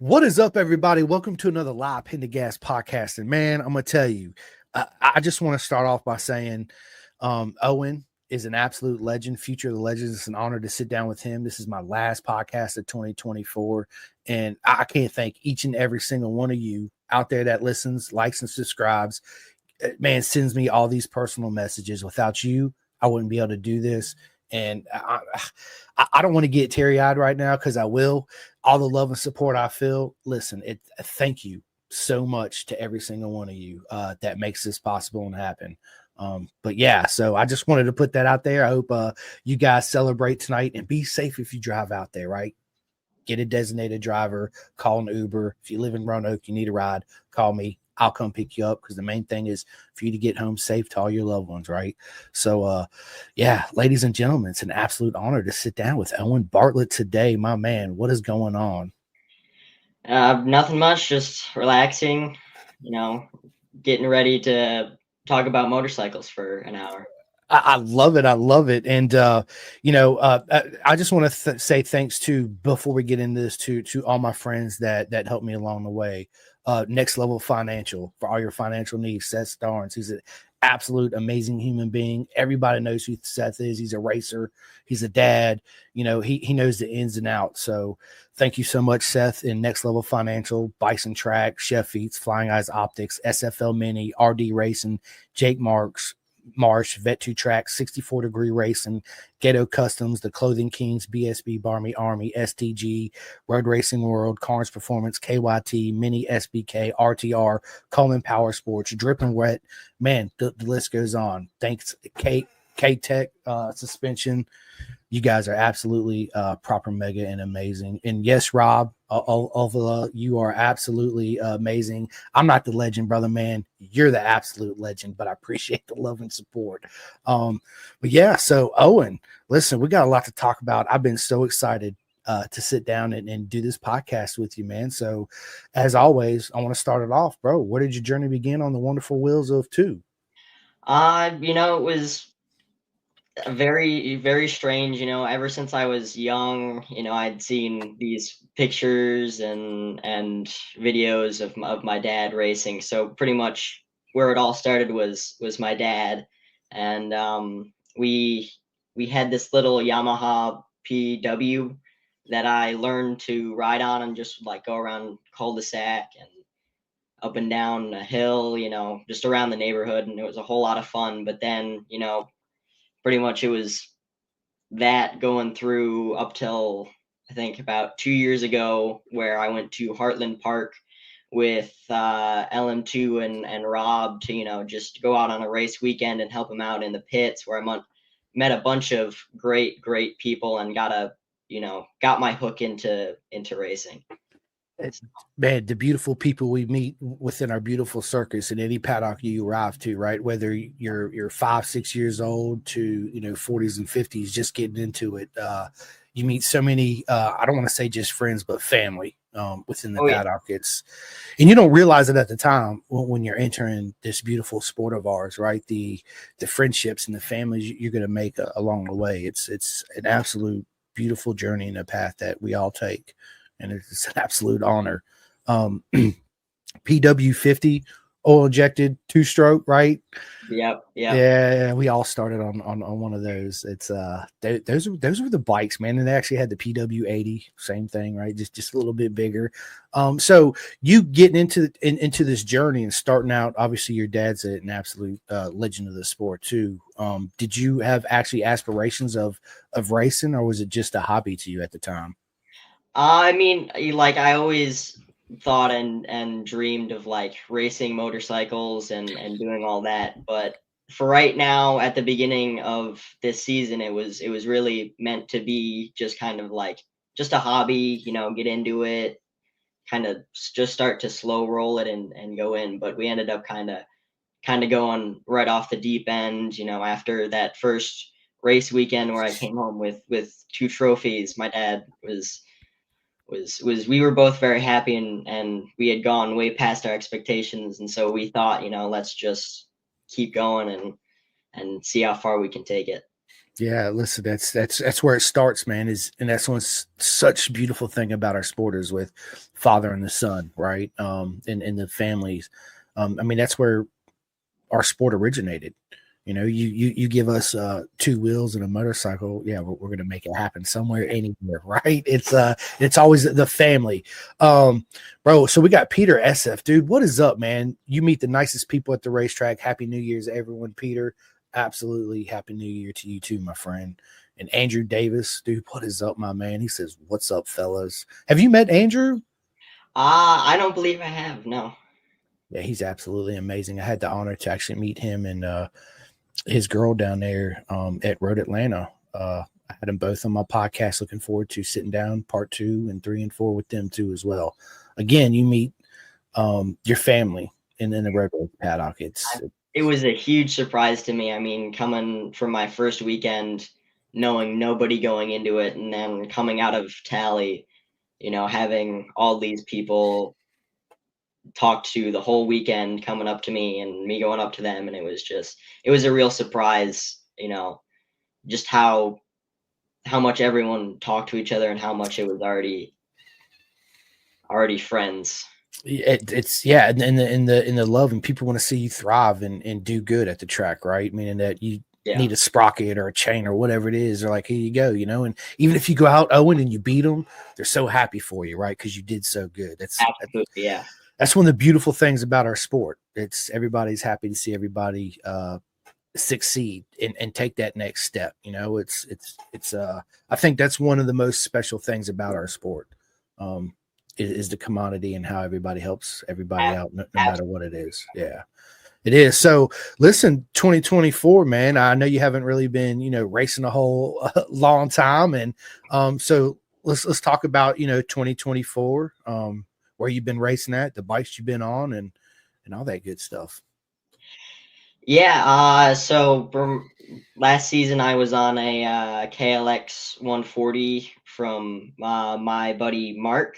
What is up, everybody? Welcome to another live Pin to Gas podcast. And man, I'm gonna tell you, I just want to start off by saying, Owen is an absolute legend, future of the legends. It's an honor to sit down with him. This is my last podcast of 2024, and I can't thank each and every single one of you out there that listens, likes, and subscribes. Man, sends me all these personal messages. Without you, I wouldn't be able to do this. And I don't want to get teary-eyed right now because I will. All the love and support I feel. Listen, thank you so much to every single one of you that makes this possible and happen. But yeah, so I just wanted to put that out there. I hope you guys celebrate tonight and be safe if you drive out there, right? Get a designated driver, call an Uber. If you live in Roanoke, you need a ride, call me. I'll come pick you up because the main thing is for you to get home safe to all your loved ones, right? So, yeah, ladies and gentlemen, it's an absolute honor to sit down with Owen Bartlett today. My man, what is going on? Nothing much, just relaxing, getting ready to talk about motorcycles for an hour. I love it. I love it. And, I just want to say thanks to, before we get into this, to all my friends that helped me along the way. Next Level Financial for all your financial needs. Seth Starnes, he's an absolute amazing human being. Everybody knows who Seth is. He's a racer. He's a dad. He knows the ins and outs. So thank you so much, Seth. In Next Level Financial, Bison Track, Chef Eats, Flying Eyes Optics, SFL Mini, RD Racing, Jake Marsh, Vet2 Track, 64 Degree Racing, Ghetto Customs, The Clothing Kings, BSB, Barmy Army, STG, Road Racing World, Carnes Performance, KYT, Mini SBK, RTR, Coleman Power Sports, Drip and Wet. Man, the list goes on. Thanks, K-Tech Suspension. You guys are absolutely proper mega and amazing. And yes, Rob, you are absolutely amazing. I'm not the legend, brother, man. You're the absolute legend, but I appreciate the love and support. But yeah, so Owen, listen, we got a lot to talk about. I've been so excited to sit down and do this podcast with you, man. So as always, I want to start it off, bro. Where did your journey begin on the wonderful wheels of two? It was very, very strange. Ever since I was young, I'd seen these pictures and videos of my dad racing. So pretty much where it all started was my dad, and we had this little Yamaha PW that I learned to ride on and just like go around cul-de-sac and up and down a hill, just around the neighborhood, and it was a whole lot of fun. But then, pretty much it was that going through up till I think about 2 years ago, where I went to Heartland Park with LM2 and Rob to just go out on a race weekend and help him out in the pits, where I met a bunch of great people and got my hook into racing. Man, the beautiful people we meet within our beautiful circus in any paddock you arrive to, right? Whether you're 5, 6 years old to 40s and 50s, just getting into it. You meet so many. I don't want to say just friends, but family within the paddock. Yeah. And you don't realize it at the time when you're entering this beautiful sport of ours, right? The friendships and the families you're going to make along the way. It's an absolute beautiful journey and a path that we all take. And it's an absolute honor. PW50 oil injected 2-stroke, right? Yep. Yeah, we all started on one of those. It's those were the bikes, man. And they actually had the PW80, same thing, right? Just a little bit bigger. So you getting into this journey and starting out, obviously your dad's an absolute legend of the sport too. Did you have actually aspirations of racing, or was it just a hobby to you at the time? I mean, like I always thought and dreamed of like racing motorcycles and doing all that, but for right now, at the beginning of this season, it was really meant to be just kind of like just a hobby, get into it, kind of just start to slow roll it and go in. But we ended up kind of going right off the deep end, after that first race weekend where I came home with 2 trophies. My dad was we were both very happy, and we had gone way past our expectations, and so we thought, let's just keep going and see how far we can take it. Yeah, listen, that's where it starts, man. And that's what's such a beautiful thing about our sport is with father and the son, right? And the families. I mean, that's where our sport originated. You give us two wheels and a motorcycle, yeah, we're gonna make it happen somewhere, anywhere, right? It's always the family. Bro, so we got Peter SF, dude. What is up, man? You meet the nicest people at the racetrack. Happy New Year's, everyone. Peter, absolutely happy New Year to you too, my friend. And Andrew Davis, dude, what is up, my man? He says, "What's up, fellas?" Have you met Andrew? I don't believe I have. No. Yeah, he's absolutely amazing. I had the honor to actually meet him and his girl down there at Road Atlanta. I had them both on my podcast. Looking forward to sitting down part 2 and 3 and 4 with them too as well. Again, you meet your family in the Red Road paddock. It was a huge surprise to me. I mean, coming from my first weekend, knowing nobody going into it, and then coming out of Tally, having all these people talk to the whole weekend coming up to me and me going up to them, and it was a real surprise, just how much everyone talked to each other and how much it was already friends. it's yeah, and in the love, and people want to see you thrive and do good at the track, right? Meaning that you Yeah, need a sprocket or a chain or whatever it is. They're like, here you go, and even if you go out Owen and you beat them, they're so happy for you, right? Because you did so good. absolutely, yeah. That's one of the beautiful things about our sport. It's everybody's happy to see everybody succeed and take that next step. I think that's one of the most special things about our sport. Is the commodity and how everybody helps everybody Ab- out, no matter what it is. Yeah, it is. So listen, 2024, man, I know you haven't really been, racing a whole long time. And so let's talk about, 2024, where you've been racing at, the bikes you've been on and all that good stuff. Yeah, so from last season, I was on a KLX 140 from my buddy Mark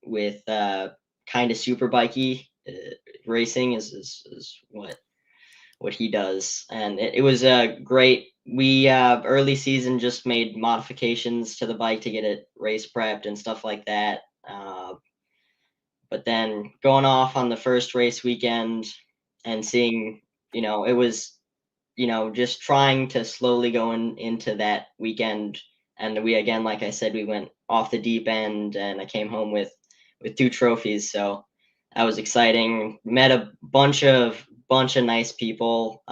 with kind of super bikey racing is what he does, and it was great. We early season just made modifications to the bike to get it race prepped and stuff like that. But then going off on the first race weekend and seeing, it was, just trying to slowly go into that weekend. And we, again, like I said, we went off the deep end and I came home with 2 trophies. So that was exciting. Met a bunch of nice people.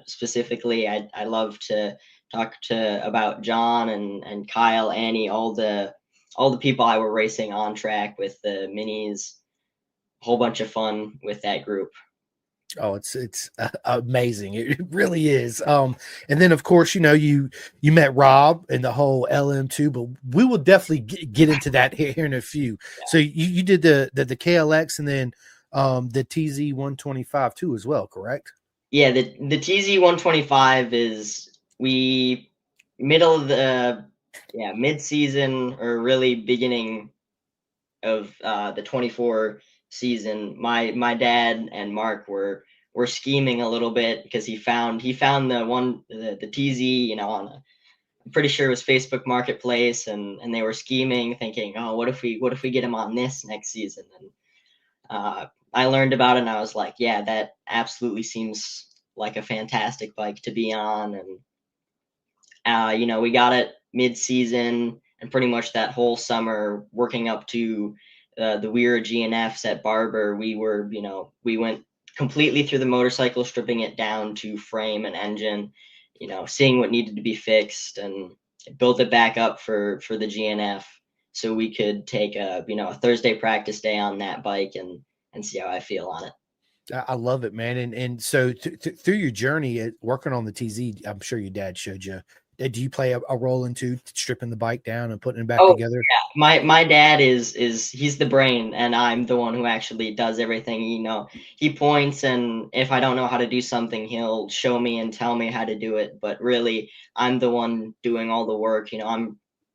Specifically, I love to talk to about John and Kyle, Annie, all the people I were racing on track with the minis. Whole bunch of fun with that group. Oh, it's amazing. It really is. And then of course, you met Rob and the whole LM2, but we will definitely get into that here in a few. So you did the KLX and then the TZ 125 too as well, correct? Yeah, the TZ 125 is we middle of the mid season or really beginning of the 24 season. My dad and Mark were scheming a little bit because he found the TZ, on I'm pretty sure it was Facebook Marketplace, and they were scheming, thinking, oh, what if we get him on this next season? And I learned about it, and I was like, yeah, that absolutely seems like a fantastic bike to be on. And we got it mid-season, and pretty much that whole summer, working up to the Weir GNFs at Barber, we went completely through the motorcycle, stripping it down to frame and engine, seeing what needed to be fixed, and built it back up for the GNF, so we could take a Thursday practice day on that bike and see how I feel on it. I love it, man. And so through your journey at working on the TZ, I'm sure your dad showed you. Do you play a role into stripping the bike down and putting it back Oh, together? yeah. My dad is he's the brain, and I'm the one who actually does everything. He points, and if I don't know how to do something, he'll show me and tell me how to do it. But really, I'm the one doing all the work.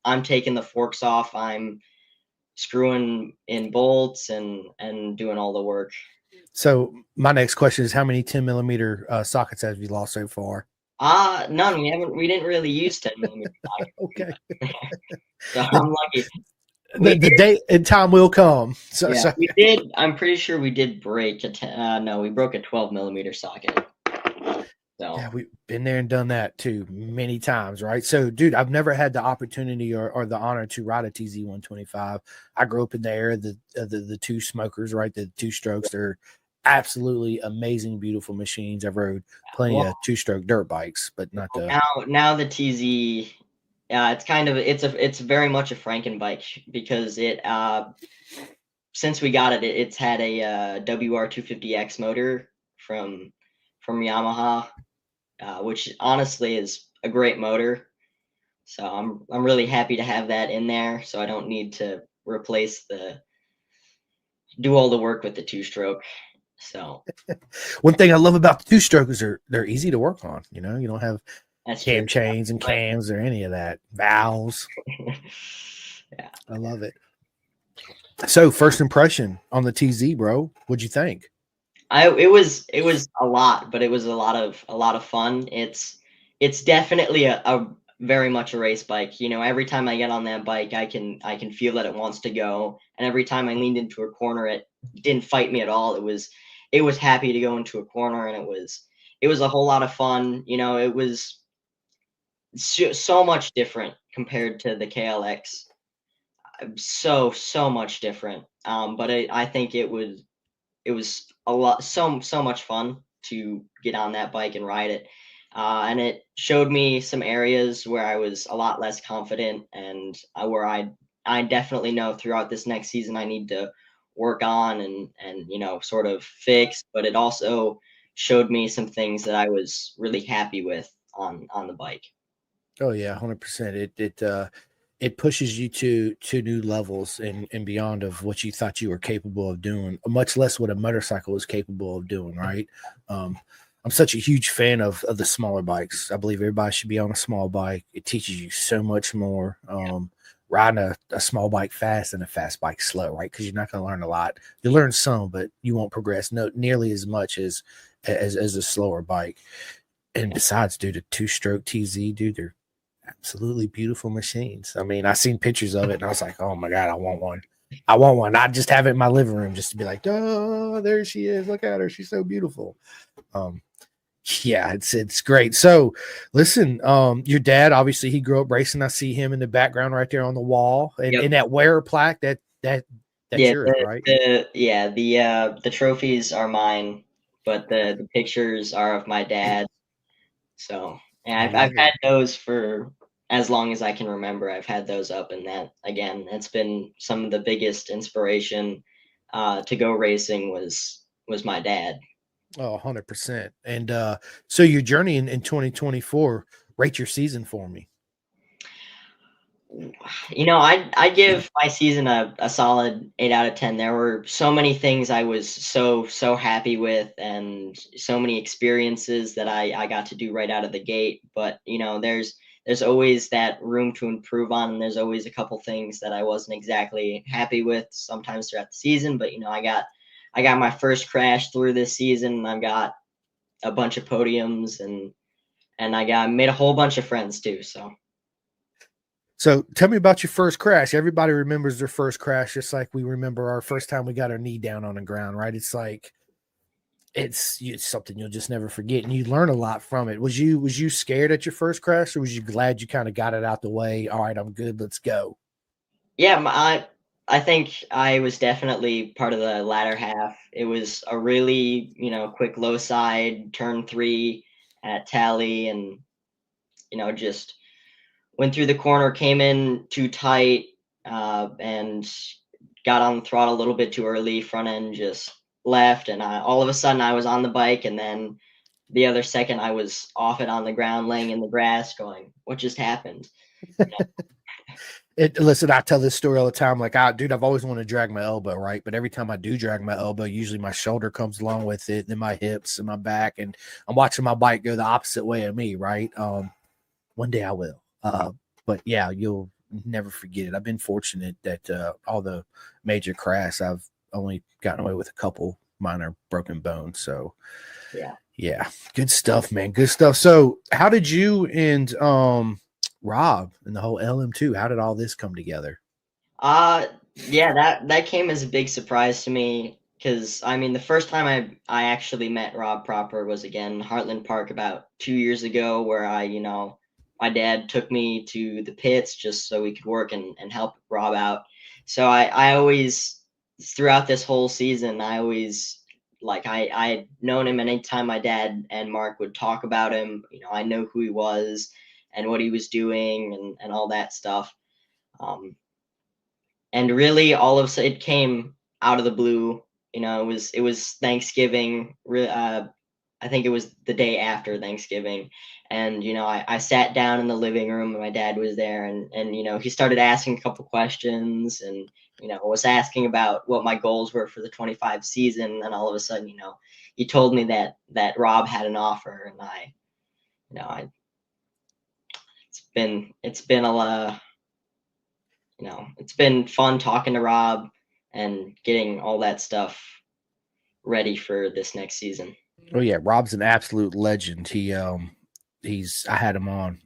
I'm taking the forks off. I'm screwing in bolts and doing all the work. So my next question is, how many 10 millimeter sockets have you lost so far? None. We didn't really use 10 millimeter Okay. sockets, so The, I'm lucky. the We the did, day and time will come. So yeah, so we did. I'm pretty sure we did break a 10. No, we broke a 12 millimeter socket. yeah, So we've been there and done that too many times, right? So, dude, I've never had the opportunity or the honor to ride a TZ 125. I grew up in the era of the two smokers, right? The two strokes. They're absolutely amazing, beautiful machines. I've rode plenty well, of two stroke dirt bikes, but not the. now the TZ, it's kind of it's very much a Franken bike because it since we got it, it's had a WR250X motor from from Yamaha, which honestly is a great motor. So I'm really happy to have that in there, so I don't need to replace the do all the work with the two stroke. So One thing I love about the two stroke is they're easy to work on. You don't have that's true. cam chains and But cams or any of that. Valves. yeah, I love it. So, first impression on the TZ, bro. What'd you think? it was a lot, but it was a lot of fun. It's definitely a very much a race bike. You know, every time I get on that bike, I can feel that it wants to go, and every time I leaned into a corner, it didn't fight me at all. It was happy to go into a corner, and it was a whole lot of fun. You know, it was so much different compared to the KLX. So much different. But I think it was a lot so much fun to get on that bike and ride it. And it showed me some areas where I was a lot less confident and where I definitely know throughout this next season I need to work on and you know sort of fix. But it also showed me some things that I was really happy with on the bike. Oh yeah, 100%. It pushes you to new levels and beyond of what you thought you were capable of doing, much less what a motorcycle is capable of doing, right? Um, I'm such a huge fan of the smaller bikes. I believe everybody should be on a small bike. It teaches you so much more. Riding a small bike fast and a fast bike slow, right? Because you're not going to learn a lot. You learn some, but you won't progress nearly as much as a slower bike. And besides, dude, a two stroke TZ, dude, they're absolutely beautiful machines. I mean, I seen pictures of it and I was like, oh my God, I want one. I want one. I just have it in my living room just to be like, oh, there she is. Look at her. She's so beautiful. Um, yeah, it's great. So listen, your dad, obviously he grew up racing. I see him in the background right there on the wall. And Yep. in that wearer plaque, that's Yeah, yours, right? the trophies are mine, but the pictures are of my dad. So, and I I've love had it. those for as long as I can remember. I've had those up, and that again, it's been some of the biggest inspiration to go racing was my dad. Oh, 100%. And so your journey in 2024, rate your season for me. You know, I give my season a solid 8 out of 10. There were so many things I was so happy with, and so many experiences that I got to do right out of the gate. But you know, there's always that room to improve on, and there's always a couple things that I wasn't exactly happy with sometimes throughout the season. But you know, I got my first crash through this season, and I've got a bunch of podiums, and I got made a whole bunch of friends too. So. So tell me about your first crash. Everybody remembers their first crash, just like we remember our first time we got our knee down on the ground, right? It's like it's something you'll just never forget, and you learn a lot from it. Was you scared at your first crash, or was you glad you kind of got it out the way? All right, I'm good. Let's go. Yeah, I think I was definitely part of the latter half. It was a really, you know, quick low side turn three at Tally, and you know, just went through the corner, came in too tight, and got on the throttle a little bit too early. Front end just left, and all of a sudden I was on the bike, and then the other second I was off it on the ground, laying in the grass, going, "What just happened?" Listen, I tell this story all the time. Like, dude, I've always wanted to drag my elbow, right? But every time I do drag my elbow, usually my shoulder comes along with it, then my hips and my back, and I'm watching my bike go the opposite way of me, right? One day I will. But yeah, you'll never forget it. I've been fortunate that all the major crashes, I've only gotten away with a couple minor broken bones. So Yeah. Yeah, good stuff, man. Good stuff. So, how did you and Rob and the whole LM2? How did all this come together? Uh yeah, that came as a big surprise to me because I mean the first time I actually met Rob proper was again Heartland Park about 2 years ago, where my dad took me to the pits just so we could work and help Rob out. So I always, throughout this whole season, I always, like, I had known him, and anytime my dad and Mark would talk about him, I know who he was and what he was doing and all that stuff. Um, and really all of it came out of the blue. It was Thanksgiving. I think it was the day after Thanksgiving, and I sat down in the living room, and my dad was there, and he started asking a couple questions, and was asking about what my goals were for the 25 season, and all of a sudden, he told me that Rob had an offer, and you know I it's been a lot. It's been fun talking to Rob and getting all that stuff ready for this next season. Oh yeah, Rob's an absolute legend. He's I had him on.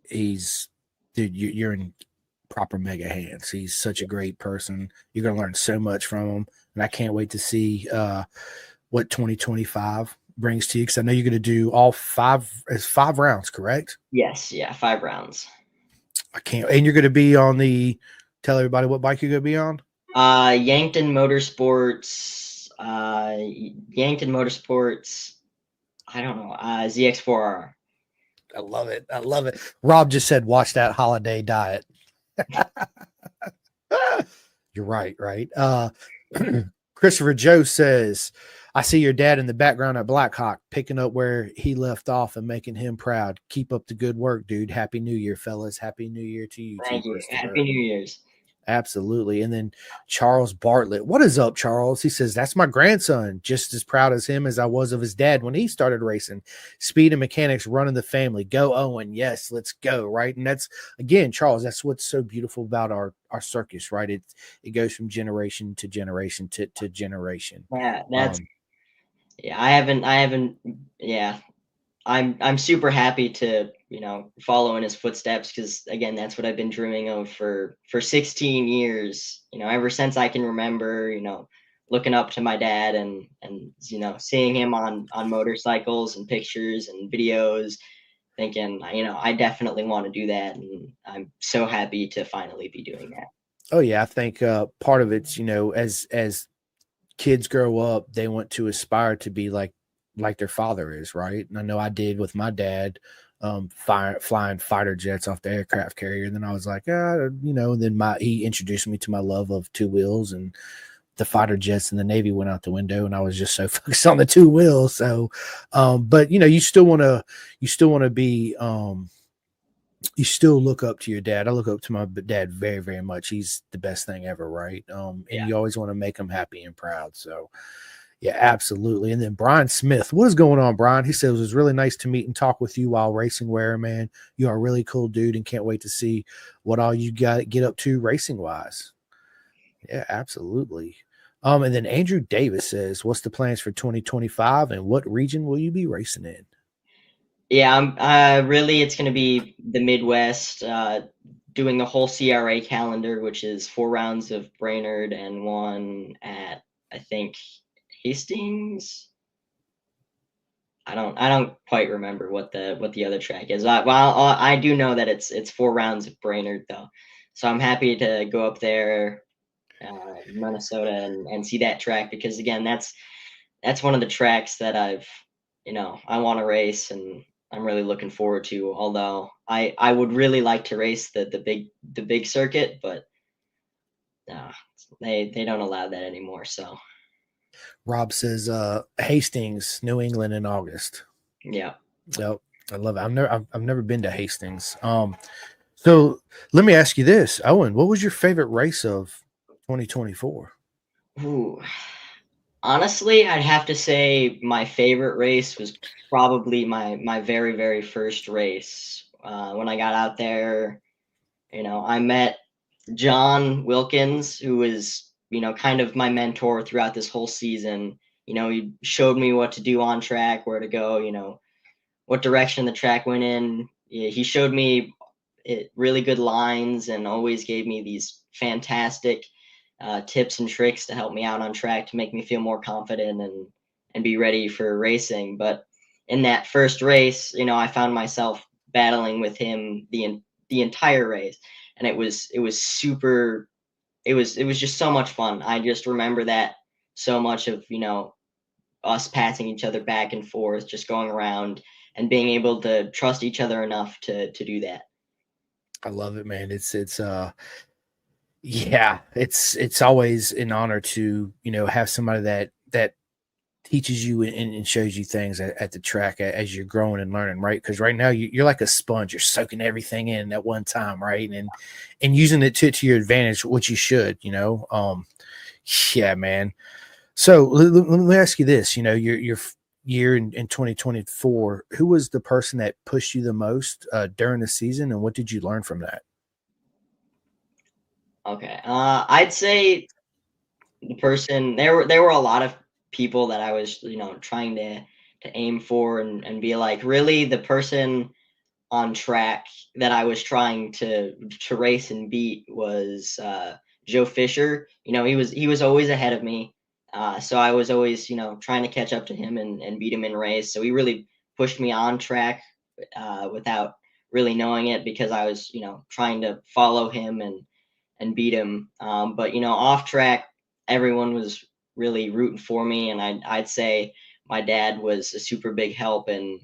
He's dude, you're in proper mega hands. He's such a great person. You're gonna learn so much from him, and I can't wait to see what 2025 brings to you, because I know you're gonna do all five. It's 5 rounds, correct? Yes, yeah, 5 rounds. I can't. And you're gonna be on the. Tell everybody what bike you're gonna be on. Yankton Motorsports. Yankton Motorsports. I don't know. ZX4R. I love it. I love it. Rob just said, "Watch that holiday diet." You're right, right? Christopher Joe says, I see your dad in the background at Blackhawk, picking up where he left off and making him proud. Keep up the good work, dude. Happy New Year, fellas. Happy New Year to you too, Thank you. Happy Christopher. New Year's. Absolutely. And then Charles Bartlett. What is up, Charles? He says, that's my grandson. Just as proud as him as I was of his dad when he started racing. Speed and mechanics running the family. Go, Owen. Yes, let's go. Right. And that's, again, Charles, that's what's so beautiful about our circus, right? It goes from generation to generation to generation. Yeah, that's Um, yeah. I haven't. Yeah, I'm super happy to follow in his footsteps, because again that's what I've been dreaming of for 16 years, ever since I can remember, looking up to my dad, and seeing him on motorcycles and pictures and videos, thinking I definitely want to do that, and I'm so happy to finally be doing that. oh yeah, I think part of it's, as kids grow up, they want to aspire to be like their father is, right? And I know I did with my dad, flying fighter jets off the aircraft carrier. And then I was like, and then he introduced me to my love of two wheels, and the fighter jets and the Navy went out the window, and I was just so focused on the two wheels. So, but you still want to be, you still look up to your dad. I look up to my dad very, very much. He's the best thing ever, right? And Yeah. you always want to make him happy and proud. So, yeah, absolutely. And then Brian Smith, what is going on, Brian? He says it was really nice to meet and talk with you while racing wear, man. You are a really cool dude, and can't wait to see what all you got get up to racing wise. Yeah, absolutely. And then Andrew Davis says, what's the plans for 2025, and what region will you be racing in? Yeah, really, it's going to be the Midwest, doing the whole CRA calendar, which is 4 rounds of Brainerd and one at, I think, Hastings. I don't quite remember what the other track is. I do know that it's 4 rounds of Brainerd though, so I'm happy to go up there, Minnesota, and see that track, because again that's one of the tracks that I want to race, and I'm really looking forward to. Although I would really like to race the big circuit, but uh, they don't allow that anymore. So Rob says, Hastings, New England in August. yeah. Yep. I love it. I've never been to Hastings. So let me ask you this, Owen, what was your favorite race of 2024? Ooh. Honestly, I'd have to say my favorite race was probably my very, very first race. When I got out there, I met John Wilkins, who was, kind of my mentor throughout this whole season. He showed me what to do on track, where to go, what direction the track went in. He showed me really good lines and always gave me these fantastic tips and tricks to help me out on track to make me feel more confident and be ready for racing. But in that first race, I found myself battling with him the entire race, and it was super. It was just so much fun. I just remember that so much of us passing each other back and forth, just going around and being able to trust each other enough to do that. I love it, man. Yeah, it's always an honor to, have somebody that teaches you and shows you things at the track as you're growing and learning, right? Because right now you're like a sponge, you're soaking everything in at one time, right? And using it to your advantage, which you should, yeah, man. So let me ask you this, your year in 2024, who was the person that pushed you the most during the season, and what did you learn from that? Okay. I'd say the person there were a lot of people that I was, trying to aim for and be like. Really, the person on track that I was trying to race and beat was Joe Fisher. He was always ahead of me. So I was always, trying to catch up to him and beat him in race. So he really pushed me on track without really knowing it, because I was, trying to follow him and beat him. But off track, everyone was really rooting for me, and I'd say my dad was a super big help in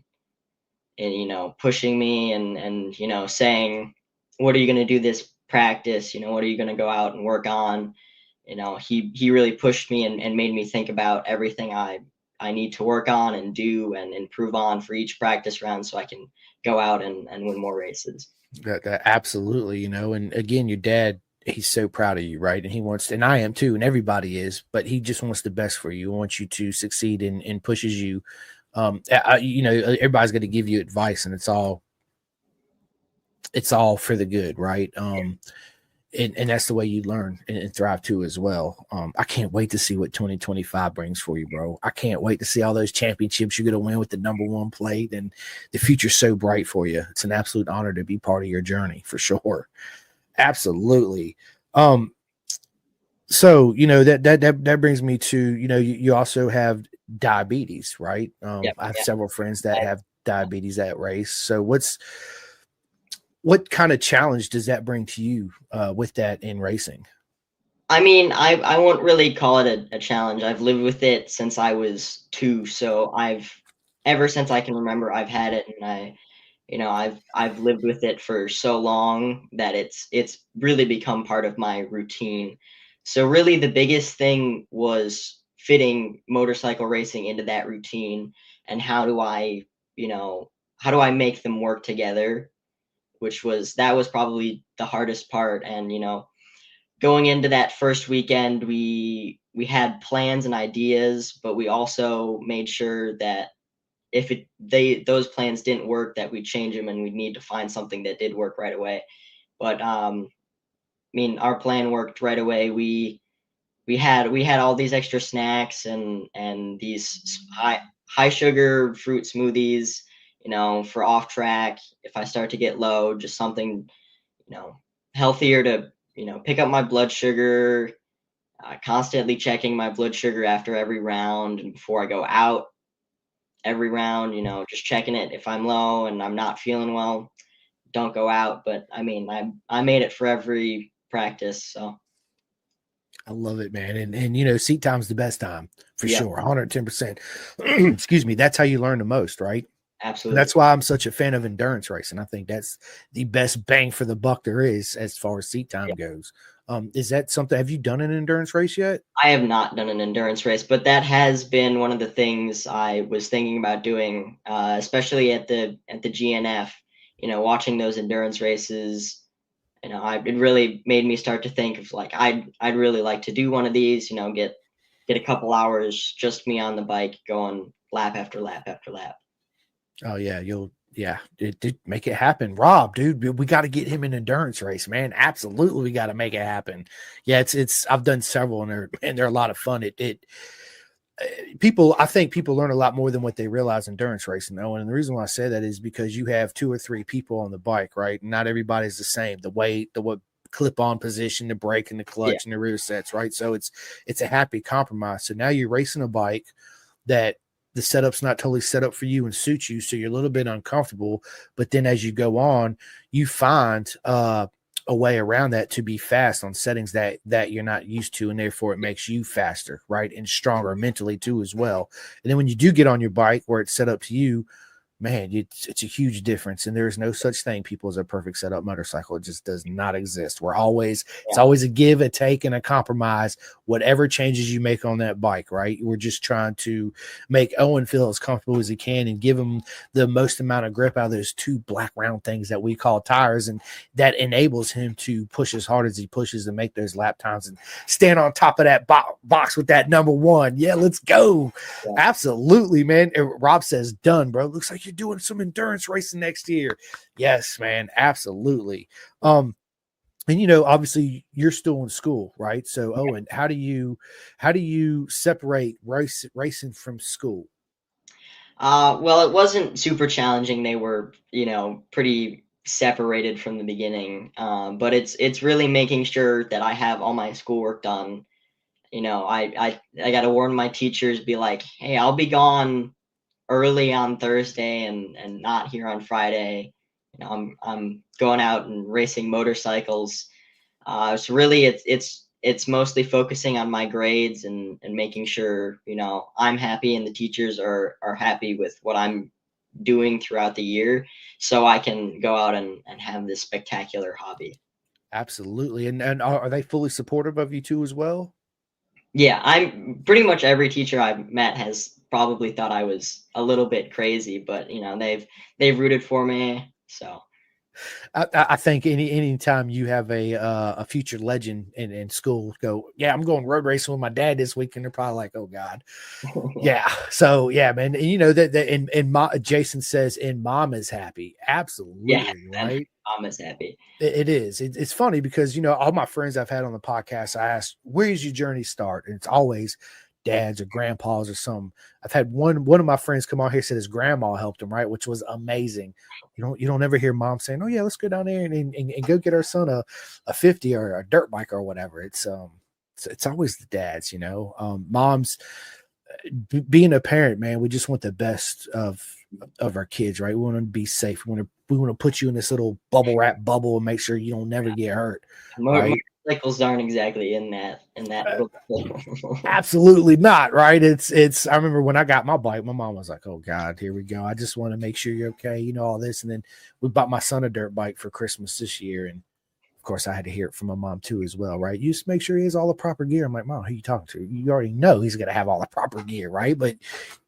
pushing me and saying, "What are you going to do this practice? What are you going to go out and work on?" He really pushed me and made me think about everything I need to work on and do and improve on for each practice round, so I can go out and win more races. That absolutely, and again, your dad, he's so proud of you, right? And he wants, and I am too, and everybody is, but he just wants the best for you. He wants you to succeed and pushes you. Everybody's going to give you advice, and it's all for the good, right? And that's the way you learn and thrive too as well. I can't wait to see what 2025 brings for you, bro. I can't wait to see all those championships you're going to win with the number one plate, and the future's so bright for you. It's an absolute honor to be part of your journey for sure. Absolutely. So that brings me to, you also have diabetes, right? Yep. I have Yeah. several friends that have diabetes at race. So what kind of challenge does that bring to you with that in racing? I mean, I won't really call it a challenge. I've lived with it since I was 2, so ever since I can remember, I've had it, and I've lived with it for so long that it's really become part of my routine. So really, the biggest thing was fitting motorcycle racing into that routine, and you know, how do I make them work together? That was probably the hardest part. And going into that first weekend, we had plans and ideas, but we also made sure that if those plans didn't work, that we'd change them, and we'd need to find something that did work right away. But I mean, our plan worked right away. We had all these extra snacks and these high sugar fruit smoothies, for off track. If I start to get low, just something, you know healthier to pick up my blood sugar. Constantly checking my blood sugar after every round and before I go out every round, just checking it. If I'm low and I'm not feeling well, don't go out. But I mean, I made it for every practice. So I love it, man. And seat time's the best time for yeah, sure. 110%. Excuse me. That's how you learn the most, right? And absolutely. that's why I'm such a fan of endurance racing. I think that's the best bang for the buck there is as far as seat time Yeah. goes. Is that something? Have you done an endurance race yet? I have not done an endurance race, but that has been one of the things I was thinking about doing, especially at the GNF. Watching those endurance races, it really made me start to think of, like, I'd really like to do one of these. Get a couple hours just me on the bike going lap after lap after lap. Oh yeah, make it happen. Rob, dude, we got to get him an endurance race, man. Absolutely, we got to make it happen. Yeah, it's I've done several and they're a lot of fun. I think people learn a lot more than what they realize endurance racing, though. And the reason why I say that is because you have 2 or 3 people on the bike, right? Not everybody's the same. The weight, the what clip on position, the brake and the Yeah. clutch and the rear sets, right? So it's a happy compromise. So now you're racing a bike that the setup's not totally set up for you and suits you, so you're a little bit uncomfortable. But then as you go on, you find a way around that to be fast on settings that you're not used to, and therefore it makes you faster, right, and stronger mentally too as well. And then when you do get on your bike where it's set up to you, man, it's a huge difference. And there is no such thing, people, as a perfect setup motorcycle. It just does not exist. It's always a give, a take, and a compromise, whatever changes you make on that bike, right? We're just trying to make Owen feel as comfortable as he can and give him the most amount of grip out of those 2 black round things that we call tires. And that enables him to push as hard as he pushes and make those lap times and stand on top of that box with that number 1. Yeah, let's go. Yeah. Absolutely, man. And Rob says, done, bro. Looks like you're doing some endurance racing next year. Yes, man. Absolutely. And obviously you're still in school, right? So Owen, how do you separate racing from school? Well, it wasn't super challenging. They were, pretty separated from the beginning. But it's really making sure that I have all my schoolwork done. I got to warn my teachers, be like, hey, I'll be gone early on Thursday and not here on Friday. I'm going out and racing motorcycles. So really, it's mostly focusing on my grades and making sure I'm happy and the teachers are happy with what I'm doing throughout the year, so I can go out and have this spectacular hobby. Absolutely. And are they fully supportive of you too as well? Yeah, I'm pretty much every teacher I've met has probably thought I was a little bit crazy, but they've rooted for me. So I think any time you have a future legend in school go, yeah, I'm going road racing with my dad this weekend, they're probably like, oh God. Yeah. So yeah, man. And that Jason says, and mom is happy. yeah, Absolutely. and Right. mom is happy. It is. It's funny because all my friends I've had on the podcast, I asked, "Where's your journey start?" And it's always dads or grandpas or some. I've had one of my friends come on here, said his grandma helped him, right, which was amazing. You don't ever hear mom saying, "Oh yeah, let's go down there and go get our son a 50 or a dirt bike or whatever." It's always the dads. Moms, being a parent, man, we just want the best of our kids, right? We want them to be safe. We want to put you in this little bubble wrap bubble and make sure you don't never get hurt, right? Motorcycles aren't exactly in that Uh, book. Absolutely not, right? It's. I remember when I got my bike, my mom was like, "Oh God, here we go. I just want to make sure you're okay, all this." And then we bought my son a dirt bike for Christmas this year, and of course, I had to hear it from my mom too, as well, right? You just make sure he has all the proper gear. I'm like, Mom, who are you talking to? You already know he's going to have all the proper gear, right? But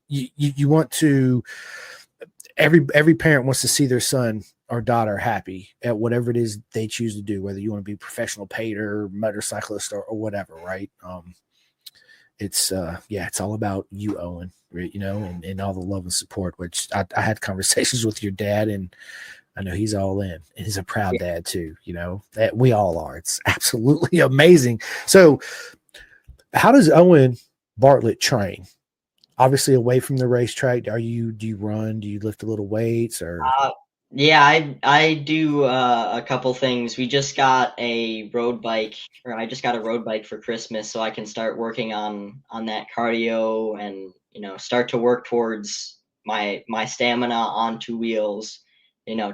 you want to. Every parent wants to see their son or daughter happy at whatever it is they choose to do, whether you want to be a professional painter, motorcyclist, or whatever, right? It's it's all about you, Owen, right? And all the love and support. Which I had conversations with your dad, and I know he's all in, and he's a proud dad too. That we all are. It's absolutely amazing. So, how does Owen Bartlett train? Obviously, away from the racetrack, do you run? Do you lift a little weights or? Yeah, I do a couple things. We just got a road bike, or I just got a road bike for Christmas, so I can start working on that cardio and start to work towards my stamina on 2 wheels.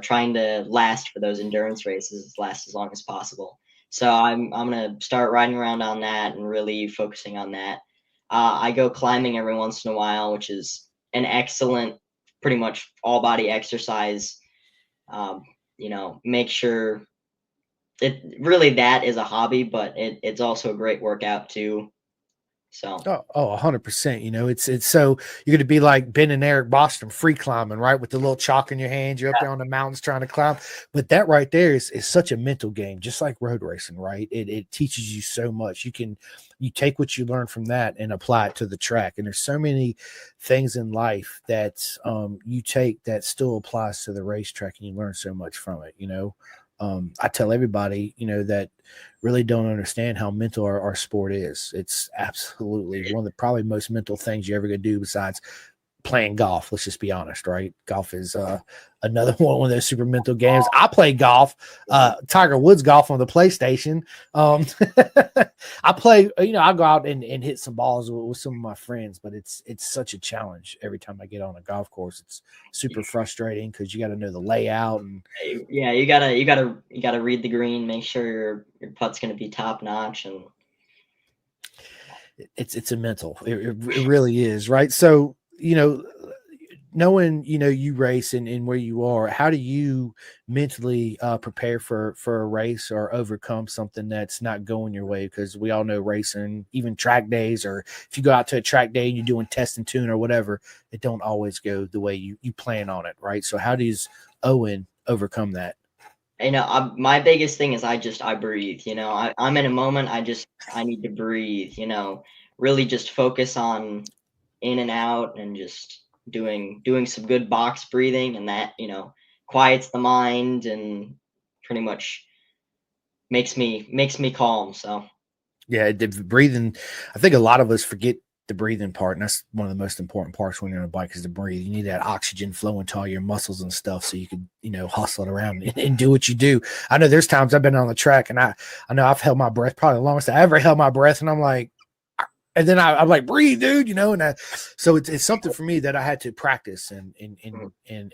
Trying to last for those endurance races, last as long as possible. So I'm gonna start riding around on that and really focusing on that. I go climbing every once in a while, which is an excellent, pretty much all body exercise. Make sure it really, that is a hobby, but it's also a great workout too. So 100%. It's so you're going to be like Ben and Eric Boston free climbing, right? With the little chalk in your hands, you're up there on the mountains trying to climb. But that right there is such a mental game, just like road racing, right? It teaches you so much. You take what you learn from that and apply it to the track. And there's so many things in life that you take that still applies to the racetrack, and you learn so much from it. I tell everybody, that really don't understand how mental our sport is. It's absolutely one of the probably most mental things you ever gonna do besides playing golf. Let's just be honest, right? Golf is another one of those super mental games. I play golf, Tiger Woods golf on the PlayStation. I play, I go out and hit some balls with some of my friends, but it's such a challenge every time I get on a golf course. It's super frustrating because you got to know the layout and Yeah, you gotta read the green, make sure your putt's gonna be top notch, and it's a mental. It really is, right? So knowing you race and where you are, how do you mentally prepare for a race or overcome something that's not going your way? Because we all know racing, even track days, or if you go out to a track day and you're doing test and tune or whatever, it don't always go the way you plan on it, right? So how does Owen overcome that? my biggest thing is I breathe. I'm in a moment. I need to breathe. Really just focus on in and out, and just doing some good box breathing, and that quiets the mind and pretty much makes me calm. So Yeah, the breathing. I think a lot of us forget the breathing part, and that's one of the most important parts when you're on a bike is to breathe. You need that oxygen flowing to all your muscles and stuff, so you can, hustle it around and do what you do. I know there's times I've been on the track, and I know I've held my breath, probably the longest I ever held my breath, and I'm like, and then I'm like, breathe, dude, so it's something for me that I had to practice and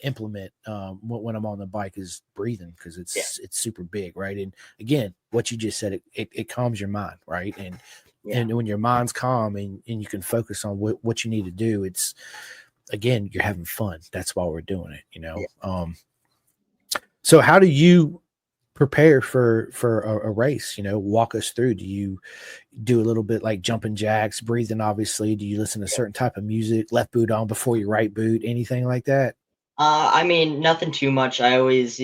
implement when I'm on the bike is breathing, because yeah, it's super big, right? And again, what you just said, it calms your mind, right? yeah, And when your mind's calm and you can focus on what you need to do, it's again, you're having fun. That's why we're doing it. yeah. So how do you prepare for a race? Walk us through. Do you do a little bit like jumping jacks, breathing? Obviously, do you listen to certain type of music, left boot on before your right boot, anything like that? I mean, nothing too much. I always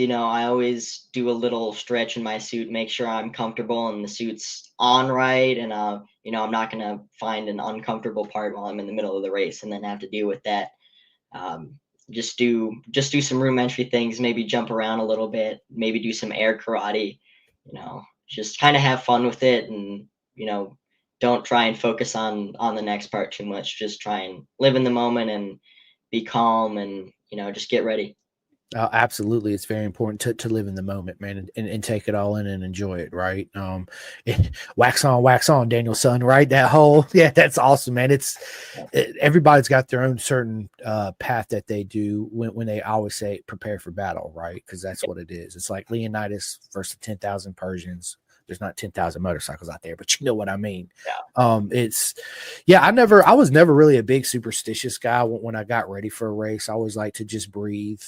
do a little stretch in my suit, make sure I'm comfortable and the suit's on right, and I'm not gonna find an uncomfortable part while I'm in the middle of the race and then have to deal with that. Um, just do some room entry things, maybe jump around a little bit, maybe do some air karate. Just kind of have fun with it, and you know, don't try and focus on the next part too much. Just try and live in the moment and be calm, and just get ready. Absolutely, it's very important to live in the moment, man, and take it all in and enjoy it, right? Wax on, Daniel son, right? That whole yeah, that's awesome, man. Everybody's got their own certain path that they do when they always say prepare for battle, right? Because that's what it is. It's like Leonidas versus 10,000 Persians. There's not 10,000 motorcycles out there, but you know what I mean. It's yeah. I was never really a big superstitious guy when I got ready for a race. I always like to just breathe.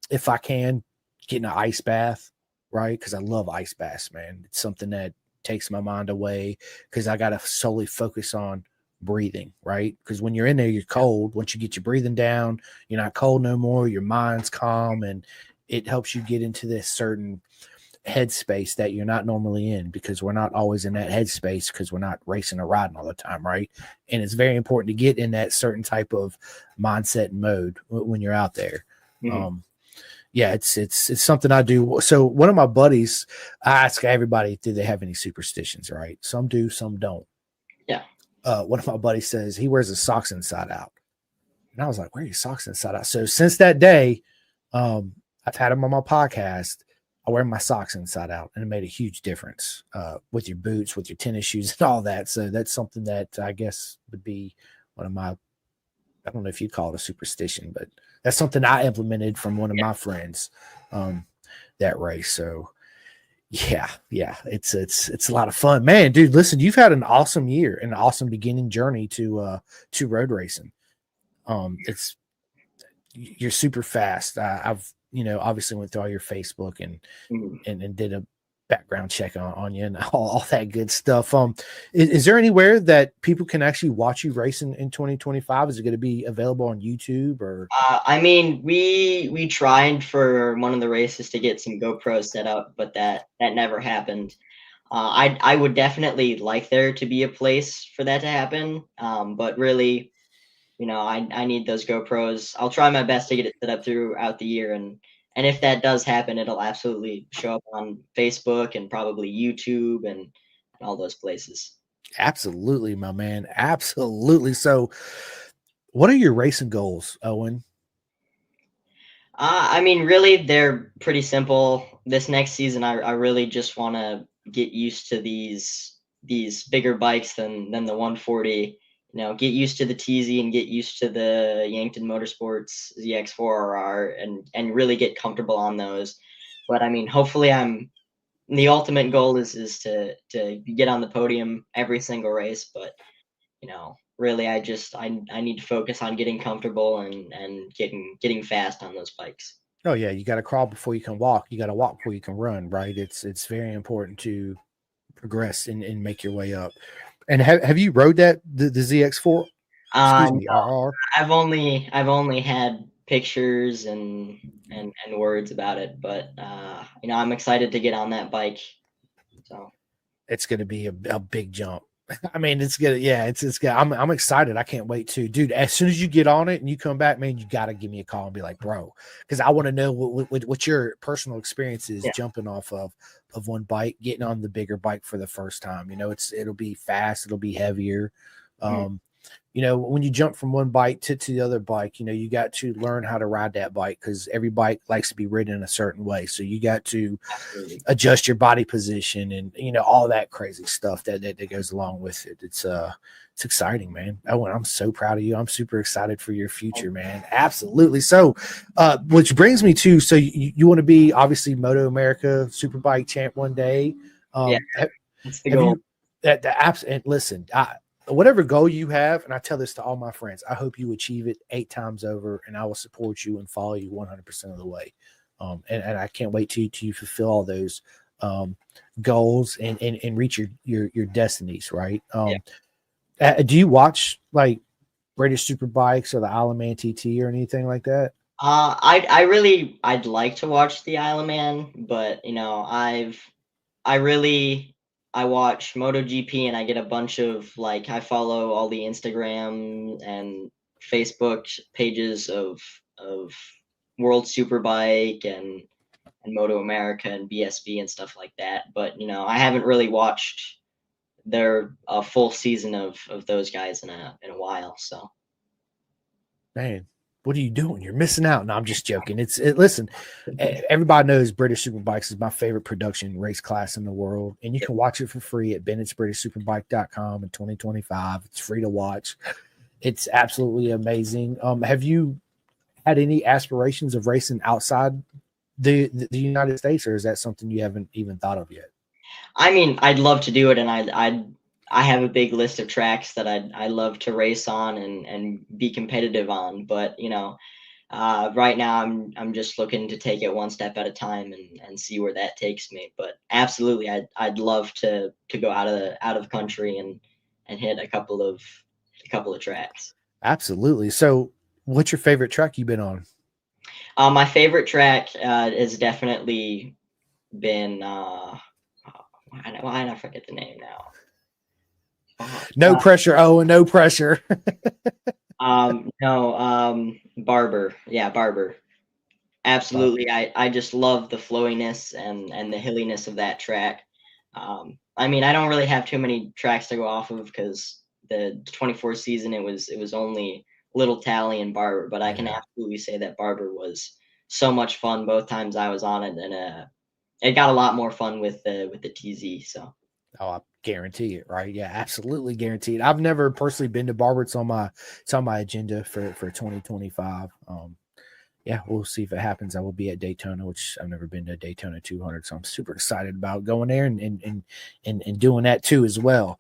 If I can, get in an ice bath, right? Because I love ice baths, man. It's something that takes my mind away because I got to solely focus on breathing, right? Because when you're in there, you're cold. Once you get your breathing down, you're not cold no more. Your mind's calm, and it helps you get into this certain headspace that you're not normally in, because we're not always in that headspace because we're not racing or riding all the time, right? And it's very important to get in that certain type of mindset and mode when you're out there. Mhm. Yeah, it's something I do. So one of my buddies, I ask everybody, do they have any superstitions, right? Some do, some don't. Yeah. One of my buddies says he wears his socks inside out. And I was like, where are your socks inside out? So since that day, I've had him on my podcast. I wear my socks inside out, and it made a huge difference with your boots, with your tennis shoes, and all that. So that's something that I guess would be one of my, I don't know if you'd call it a superstition, but that's something I implemented from one of my friends that race. So yeah, it's a lot of fun, man, dude. Listen, you've had an awesome year and an awesome beginning journey to road racing. It's You're super fast. I've obviously went through all your Facebook Mhm. and did a background check on you and all that good stuff. Is there anywhere that people can actually watch you racing in 2025? Is it going to be available on YouTube or? I mean, we tried for one of the races to get some GoPros set up, but that never happened. I would definitely like there to be a place for that to happen. But really, I need those GoPros. I'll try my best to get it set up throughout the year, and and if that does happen, it'll absolutely show up on Facebook and probably YouTube and all those places. Absolutely, my man. Absolutely. So, what are your racing goals, Owen? I mean, really, they're pretty simple. This next season, I really just want to get used to these bigger bikes than the 140. You know, get used to the TZ and get used to the Yankton Motorsports ZX4RR and really get comfortable on those. But I mean, hopefully, I'm the ultimate goal is to get on the podium every single race. But really, I need to focus on getting comfortable and getting fast on those bikes. Oh yeah, you got to crawl before you can walk. You got to walk before you can run, right? It's very important to progress and make your way up. And have you rode the ZX4? Excuse me, No, RR. I've only had pictures and words about it, but I'm excited to get on that bike. So It's going to be a big jump. I mean, it's gonna, yeah, it's good. I'm excited. I can't wait to, dude. As soon as you get on it and you come back, man, you got to give me a call and be like, bro, because I want to know what your personal experience is yeah, jumping off of one bike, getting on the bigger bike for the first time. It'll be fast, it'll be heavier. mhm, Um, when you jump from one bike to the other bike, you got to learn how to ride that bike because every bike likes to be ridden in a certain way. So you got to absolutely. adjust your body position and all that crazy stuff that goes along with it. It's exciting, man. Oh, and I'm so proud of you. I'm super excited for your future, man. Absolutely. So which brings me to, so you want to be obviously Moto America Superbike champ one day. Yeah, Have, that's the have goal. you that the apps and listen, whatever goal you have, and I tell this to all my friends, I hope you achieve it 8 times over, and I will support you and follow you 100% of the way. And I can't wait to you fulfill all those um, goals and reach your destinies. Right? Yeah. Do you watch like British Superbikes or the Isle of Man TT or anything like that? I'd like to watch the Isle of Man, but I really I watch MotoGP and I get a bunch of I follow all the Instagram and Facebook pages of World Superbike and Moto America and BSB and stuff like that. But I haven't really watched their full season of those guys in a while. So Man, what are you doing? You're missing out. No, I'm just joking. Listen, everybody knows British Superbikes is my favorite production race class in the world, and you yep. can watch it for free at Bennett'sBritishSuperbike.com in 2025. It's free to watch. It's absolutely amazing. Have you had any aspirations of racing outside the United States, or is that something you haven't even thought of yet? I mean, I'd love to do it, and I have a big list of tracks that I love to race on and be competitive on. But right now I'm just looking to take it one step at a time and see where that takes me. But absolutely, I'd love to go out of the country and hit a couple of tracks. Absolutely. So, what's your favorite track you've been on? My favorite track has definitely been why did I forget the name now? No pressure. Oh, no pressure. No, Barber. Yeah, Barber. Absolutely. I just love the flowiness and the hilliness of that track. I mean, I don't really have too many tracks to go off of because the 24 season it was only Little Tally and Barber, but I can Yeah. absolutely say that Barber was so much fun both times I was on it, and it got a lot more fun with the TZ. So Oh, I guarantee it, right? Yeah, absolutely guaranteed. I've never personally been to Barber. It's on my agenda for 2025. Yeah, we'll see if it happens. I will be at Daytona, which I've never been to Daytona 200, so I'm super excited about going there and doing that too as well.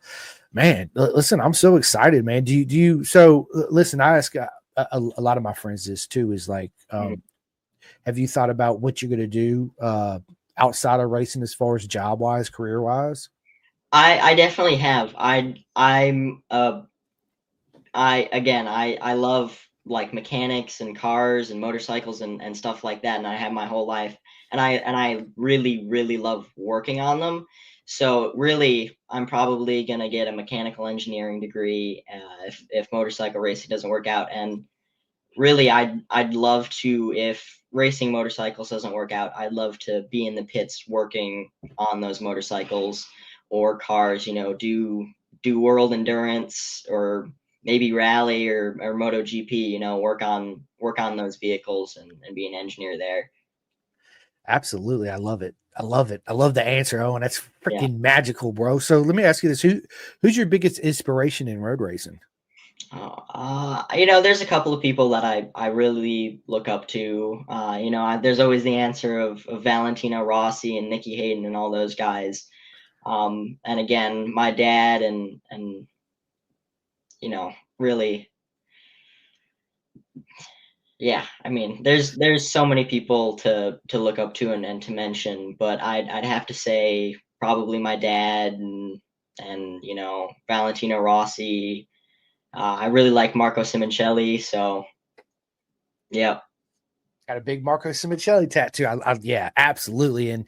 Man, listen, I'm so excited, man. Do you? So listen, I ask a lot of my friends this too. Is like, mhm. have you thought about what you're going to do outside of racing as far as job wise, career wise? I definitely have. I love like mechanics and cars and motorcycles and stuff like that, and I have my whole life, and I really really love working on them. So really, I'm probably gonna get a mechanical engineering degree if motorcycle racing doesn't work out, and really I'd love to, if racing motorcycles doesn't work out, I'd love to be in the pits working on those motorcycles or cars. Do world endurance or maybe rally or MotoGP. Work on those vehicles and be an engineer there. Absolutely. I love it. I love it. I love the answer. Oh, and that's Yeah. freaking magical, bro. So let me ask you this. Who's your biggest inspiration in road racing? There's a couple of people that I really look up to. There's always the answer of Valentino Rossi and Nicky Hayden and all those guys. And again, my dad and really, yeah. I mean, there's so many people to look up to and to mention, but I'd have to say probably my dad and Valentino Rossi. I really like Marco Simoncelli, so yeah. Got a big Marco Simoncelli tattoo. Yeah, absolutely. And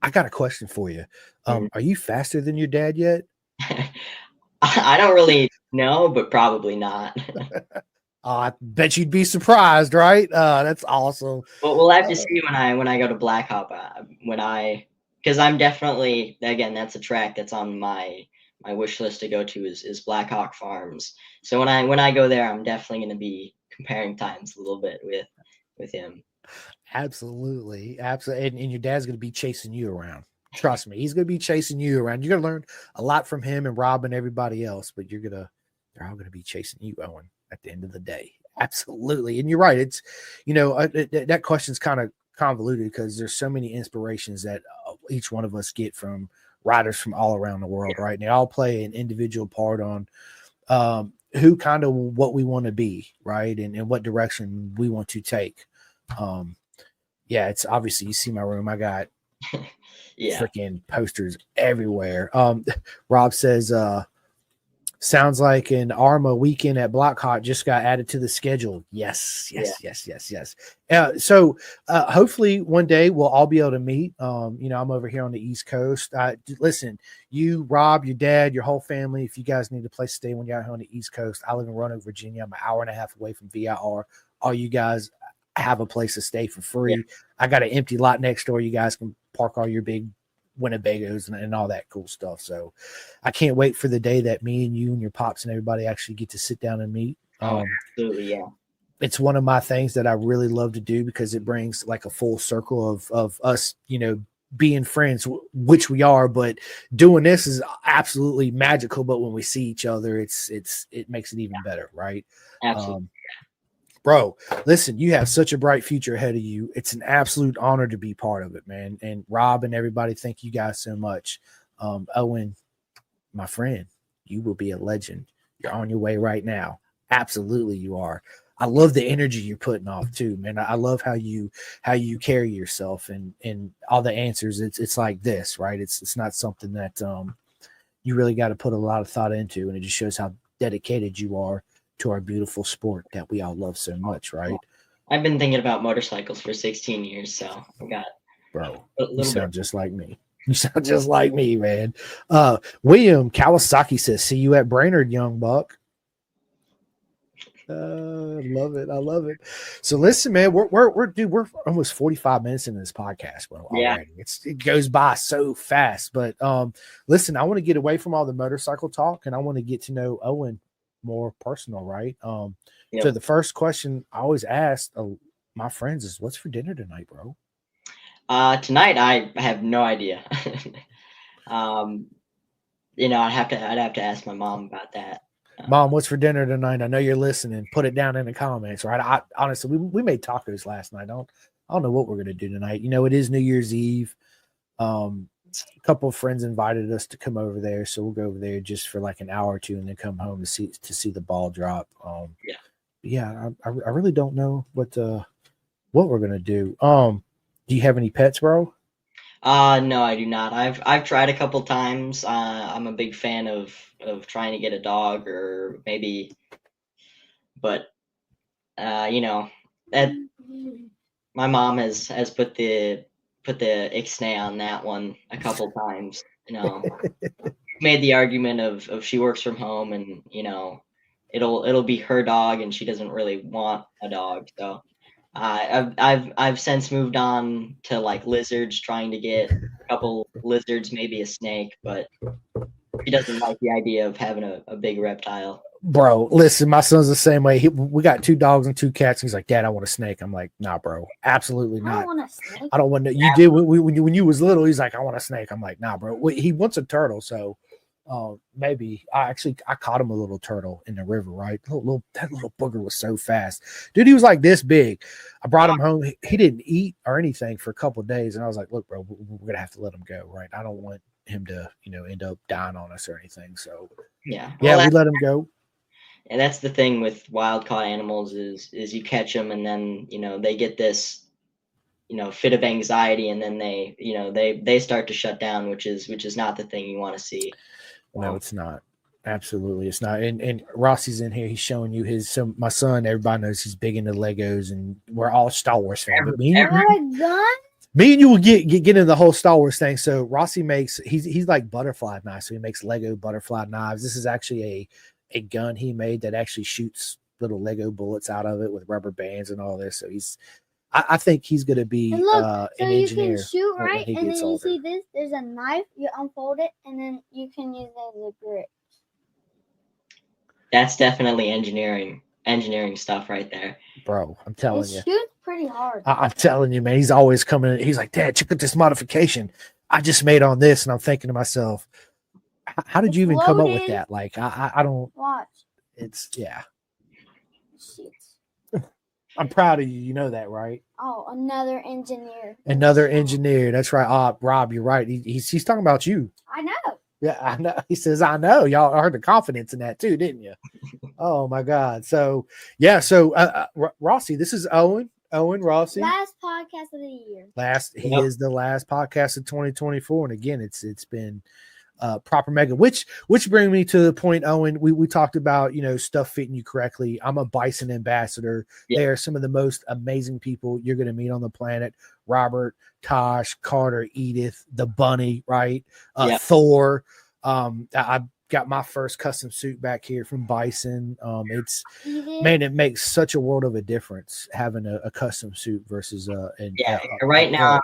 I got a question for you. Mm. Are you faster than your dad yet? I don't really know, but probably not. I bet you'd be surprised, right? That's awesome. But we'll have to see when I go to Black Hawk. Because I'm definitely, again, that's a track that's on my wish list to go to is Black Hawk Farms. So when I go there, I'm definitely going to be comparing times a little bit with him. Absolutely. Absolutely. And your dad's going to be chasing you around. Trust me, he's going to be chasing you around. You're going to learn a lot from him and Rob and everybody else, but they're all going to be chasing you, Owen, at the end of the day. Absolutely. And you're right. It's, that question's kind of convoluted because there's so many inspirations that each one of us get from riders from all around the world, right? And they all play an individual part on who kind of what we want to be, right? And what direction we want to take. Yeah, it's obviously you see my room. I got Yeah. freaking posters everywhere. Rob says, sounds like an ARMA weekend at Blackhawk just got added to the schedule. Yes. So hopefully one day we'll all be able to meet. I'm over here on the East Coast. Listen, you, Rob, your dad, your whole family, if you guys need a place to stay when you're out here on the East Coast, I live in Roanoke, Virginia. I'm an hour and a half away from VIR. All you guys have a place to stay for free. Yeah. I got an empty lot next door. You guys can park all your big Winnebagos and all that cool stuff. So I can't wait for the day that me and you and your pops and everybody actually get to sit down and meet. Absolutely. Yeah. It's one of my things that I really love to do because it brings like a full circle of us, being friends, which we are, but doing this is absolutely magical. But when we see each other, it makes it even better. Right. Absolutely. Bro, listen, you have such a bright future ahead of you. It's an absolute honor to be part of it, man. And Rob and everybody, thank you guys so much. Owen, my friend, you will be a legend. You're on your way right now. Absolutely, you are. I love the energy you're putting off too, man. I love how you carry yourself and all the answers. It's like this, right? It's not something that you really got to put a lot of thought into, and it just shows how dedicated you are to our beautiful sport that we all love so much, right? I've been thinking about motorcycles for 16 years, so I got bro. a little You sound bit. just like me. You sound just like me, man. William Kawasaki says, "See you at Brainerd, young buck." Love it. I love it. So listen, man, we're almost 45 minutes into this podcast, bro. Yeah. Already. It goes by so fast. But listen, I want to get away from all the motorcycle talk and I want to get to know Owen more personal, right? Yep. So the first question I always ask my friends is, what's for dinner tonight, bro? Tonight I have no idea. I'd have to ask my mom about that. Mom, what's for dinner tonight? I know you're listening. Put it down in the comments, right? I honestly, we made tacos last night. I don't know what we're gonna do tonight. It is New Year's Eve. A couple of friends invited us to come over there, so we'll go over there just for like an hour or two, and then come home to see the ball drop. I really don't know what we're gonna do. Do you have any pets, bro? No, I do not. I've tried a couple times. I'm a big fan of trying to get a dog or maybe, but that my mom has put the ixnay on that one a couple times. Made the argument of she works from home and it'll be her dog and she doesn't really want a dog. So I've since moved on to like lizards, trying to get a couple lizards, maybe a snake, but he doesn't like the idea of having a big reptile. Bro, listen, my son's the same way. We got 2 dogs and 2 cats. And he's like, Dad, I want a snake. I'm like, nah, bro, absolutely I not. don't want a snake. I don't want to. You did when you was little. He's like, I want a snake. I'm like, nah, bro. He wants a turtle. So maybe I caught him a little turtle in the river. Right, that little booger was so fast, dude. He was like this big. I brought him home. He didn't eat or anything for a couple of days, and I was like, look, bro, we're gonna have to let him go. Right, I don't want him to end up dying on us or anything. So Yeah, we let him go. And that's the thing with wild caught animals is you catch them and then they get this fit of anxiety, and then they start to shut down, which is not the thing you want to see. No, it's not. Absolutely, it's not. And Rossi's in here. He's showing you his. So my son, everybody knows he's big into Legos, and we're all Star Wars fans. But me and you will get into the whole Star Wars thing. So Rossi makes he's like butterfly knives. So he makes Lego butterfly knives. This is actually a gun he made that actually shoots little Lego bullets out of it with rubber bands and all this. So I think he's going to be an engineer. You can shoot, right? And then you older. See this? There's a knife. You unfold it, and then you can use it as a grip. That's definitely engineering stuff right there. Bro, I'm telling you. It shoots pretty hard. I'm telling you, man. He's always coming in. He's like, Dad, check out this modification I just made on this. And I'm thinking to myself, how did you even come up with that? Like, I don't watch. It's Shit. I'm proud of you. You know that, right? Oh, another engineer. That's right. Rob, you're right. He's talking about you. I know. Yeah, I know. He says, I know. Y'all heard the confidence in that too, didn't you? Oh my God. So yeah. So Rossi, this is Owen Rossi. Last podcast of the year. He is the last podcast of 2024. And again, it's been proper mega, which brings me to the point, Owen, we talked about, stuff fitting you correctly. I'm a Bison ambassador. They are some of the most amazing people you're going to meet on the planet. Robert, Tosh, Carter, Edith, the bunny, right? Thor. I've got my first custom suit back here from Bison. It makes such a world of a difference having a custom suit versus right now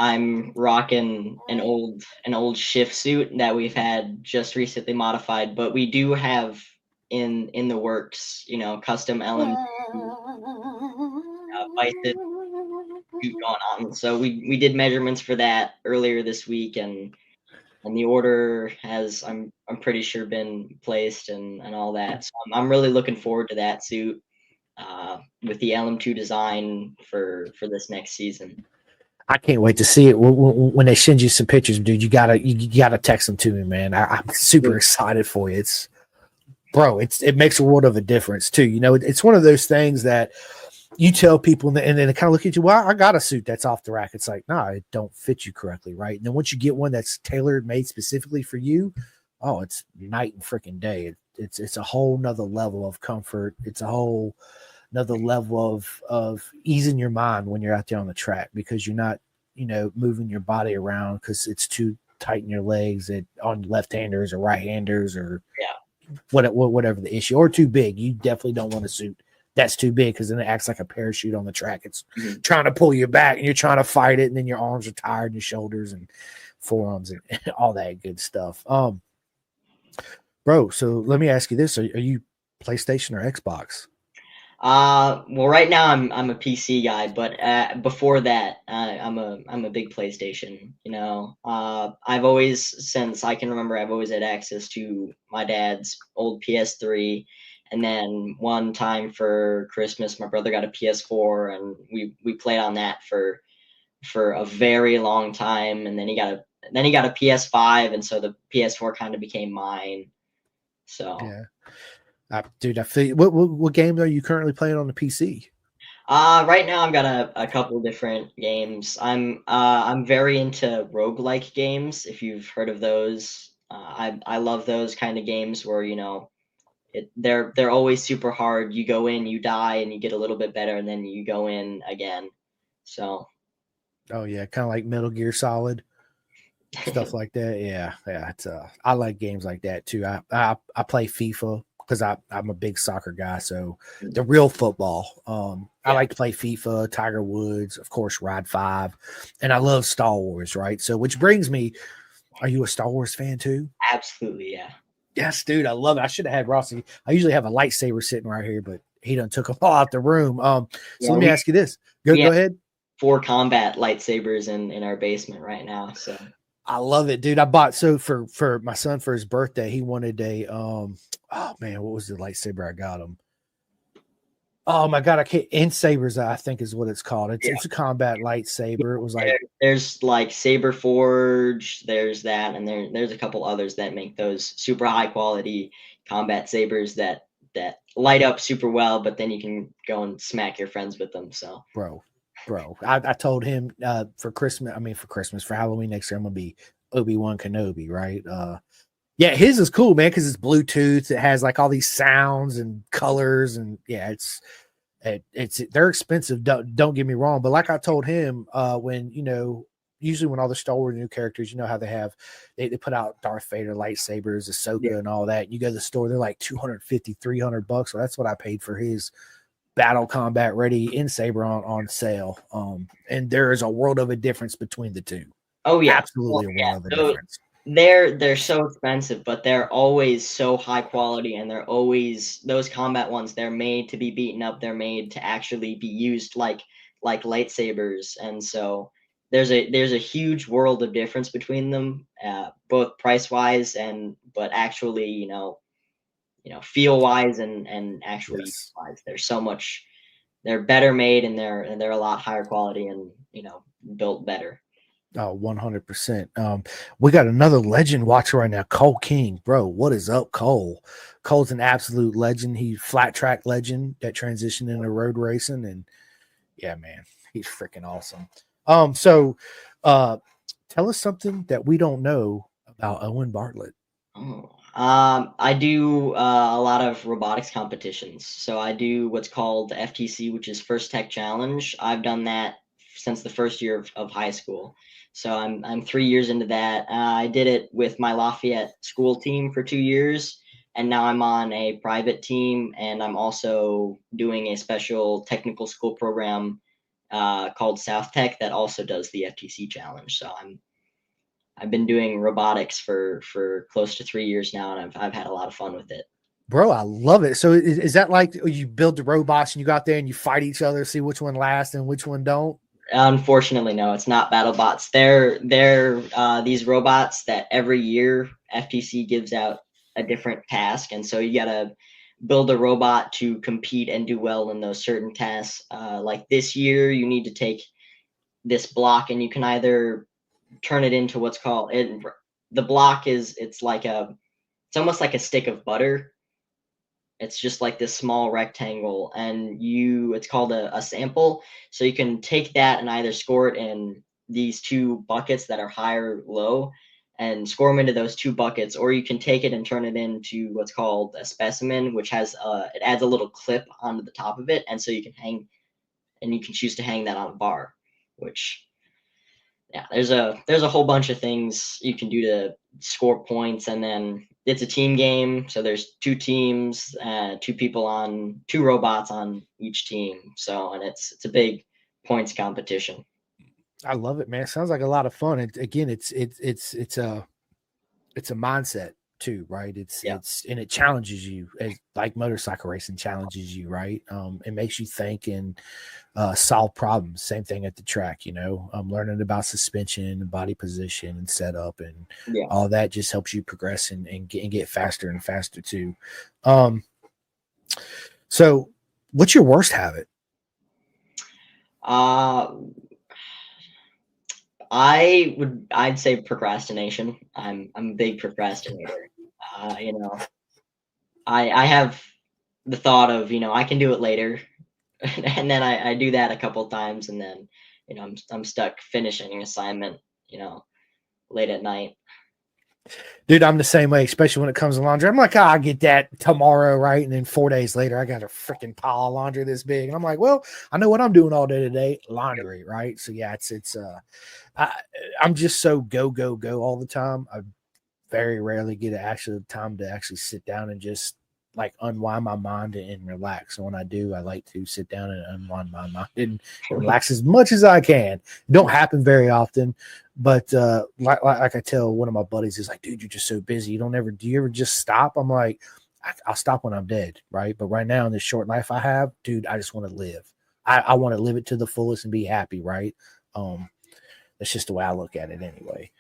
I'm rocking an old shift suit that we've had just recently modified, but we do have in the works, custom element Bison suit going on. So we did measurements for that earlier this week, and the order has I'm pretty sure been placed and all that. So I'm really looking forward to that suit with the LM2 design for this next season. I can't wait to see it when they send you some pictures, dude. You gotta text them to me, man. I'm super excited for you. It makes a world of a difference too. It's one of those things that you tell people and then they kind of look at you. Well, I got a suit that's off the rack. It's like, nah, it don't fit you correctly, right? And then once you get one that's tailored, made specifically for you, oh, it's night and freaking day. It's a whole nother level of comfort. It's a whole another level of easing your mind when you're out there on the track, because you're not, moving your body around because it's too tight in your legs on left-handers or right-handers or whatever the issue, or too big. You definitely don't want a suit that's too big, because then it acts like a parachute on the track. It's trying to pull you back and you're trying to fight it, and then your arms are tired, and your shoulders and forearms and all that good stuff. Bro, so let me ask you this. Are you PlayStation or Xbox? Well, right now I'm a PC guy, but before that, I'm a big PlayStation. I've always, since I can remember, I've always had access to my dad's old PS3, and then one time for Christmas, my brother got a PS4, and we played on that for a very long time, and then he got a PS5, and so the PS4 kind of became mine. So yeah. Dude, I feel. What game are you currently playing on the PC? Right now I've got a couple different games. I'm very into roguelike games, if you've heard of those. I love those kind of games where they're always super hard. You go in, you die, and you get a little bit better, and then you go in again. So. Oh yeah, kind of like Metal Gear Solid, stuff like that. Yeah. It's I like games like that too. I play FIFA because I'm a big soccer guy. So the real football. I like to play FIFA, Tiger Woods, of course, Ride 5, and I love Star Wars, right? So which brings me, are you a Star Wars fan too? Absolutely, yeah. Yes, dude, I love it. I should have had Rossi. I usually have a lightsaber sitting right here, but he done took them all out the room. So let me ask you this. Go ahead. 4 combat lightsabers in our basement right now. So I love it, dude. I bought for my son for his birthday. He wanted a oh man, what was the lightsaber I got him? Oh my god, I can't. Sabers, I think is what it's called. It's a combat lightsaber. It was like there's like Saber Forge, there's that, and there's a couple others that make those super high quality combat sabers that light up super well, but then you can go and smack your friends with them. So bro, I told him for Christmas, for Halloween next year, I'm gonna be Obi-Wan Kenobi, right? Yeah, his is cool, man, because it's Bluetooth. It has like all these sounds and colors, and yeah, it's they're expensive. Don't get me wrong, but like I told him, when usually when all the Star Wars new characters, you know how they put out Darth Vader lightsabers, Ahsoka, and all that. You go to the store, they're like $250, $300. So that's what I paid for his battle combat ready saber on sale. And there is a world of a difference between the two. Oh yeah, absolutely a world of a difference. They're so expensive, but they're always so high quality, and they're always those combat ones. They're made to be beaten up. They're made to actually be used like lightsabers, and so there's a huge world of difference between them, both price wise but actually feel wise and actually use wise. There's so much. They're better made, and they're a lot higher quality, and built better. Oh, 100%. We got another legend watcher right now, Cole King, bro. What is up, Cole? Cole's an absolute legend. He's flat track legend that transitioned into road racing, and yeah, man, he's freaking awesome. So tell us something that we don't know about Owen Bartlett. I do a lot of robotics competitions. So I do what's called the FTC, which is First Tech Challenge. I've done that since the first year of high school. So I'm 3 years into that. I did it with my Lafayette school team for 2 years, and now I'm on a private team, and I'm also doing a special technical school program called South Tech that also does the FTC challenge. So I've been doing robotics for close to 3 years now, and I've had a lot of fun with it. Bro, I love it. So is that like you build the robots and you go out there and you fight each other, see which one lasts and which one don't? Unfortunately, no, it's not battle bots. They're these robots that every year FTC gives out a different task, and so you gotta build a robot to compete and do well in those certain tasks. Like this year, you need to take this block, and you can either turn it into what's called it. The block it's almost like a stick of butter. It's just like this small rectangle, and it's called a sample. So you can take that and either score it in these 2 buckets that are high or low, and score them into those 2 buckets, or you can take it and turn it into what's called a specimen, which has it adds a little clip onto the top of it, and so you can choose to hang that on a bar, which there's a whole bunch of things you can do to score points, and then it's a team game. So there's 2 teams, 2 robots on each team. So, and it's a big points competition. I love it, man. It sounds like a lot of fun. And again, it's a mindset too, right? It's and it challenges you, as like motorcycle racing challenges you, right? It makes you think and solve problems. Same thing at the track, learning about suspension and body position and setup and all that just helps you progress and get faster and faster too. So what's your worst habit? I'd say procrastination. I'm a big procrastinator. I have the thought of, I can do it later. And then I do that a couple of times, and then, I'm stuck finishing an assignment, late at night. Dude, I'm the same way, especially when it comes to laundry. I'm like, I'll get that tomorrow, right? And then 4 days later, I got a freaking pile of laundry this big. And I'm like, well, I know what I'm doing all day today, laundry, right? So yeah, I'm just so go all the time. I very rarely get time to actually sit down and just like unwind my mind and relax. So when I do, I like to sit down and unwind my mind and relax as much as I can. It don't happen very often, but like I tell one of my buddies is like, dude, you're just so busy. Do you ever just stop? I'm like, I'll stop when I'm dead, right? But right now in this short life I have, dude, I just want to live. I want to live it to the fullest and be happy, right? That's just the way I look at it anyway.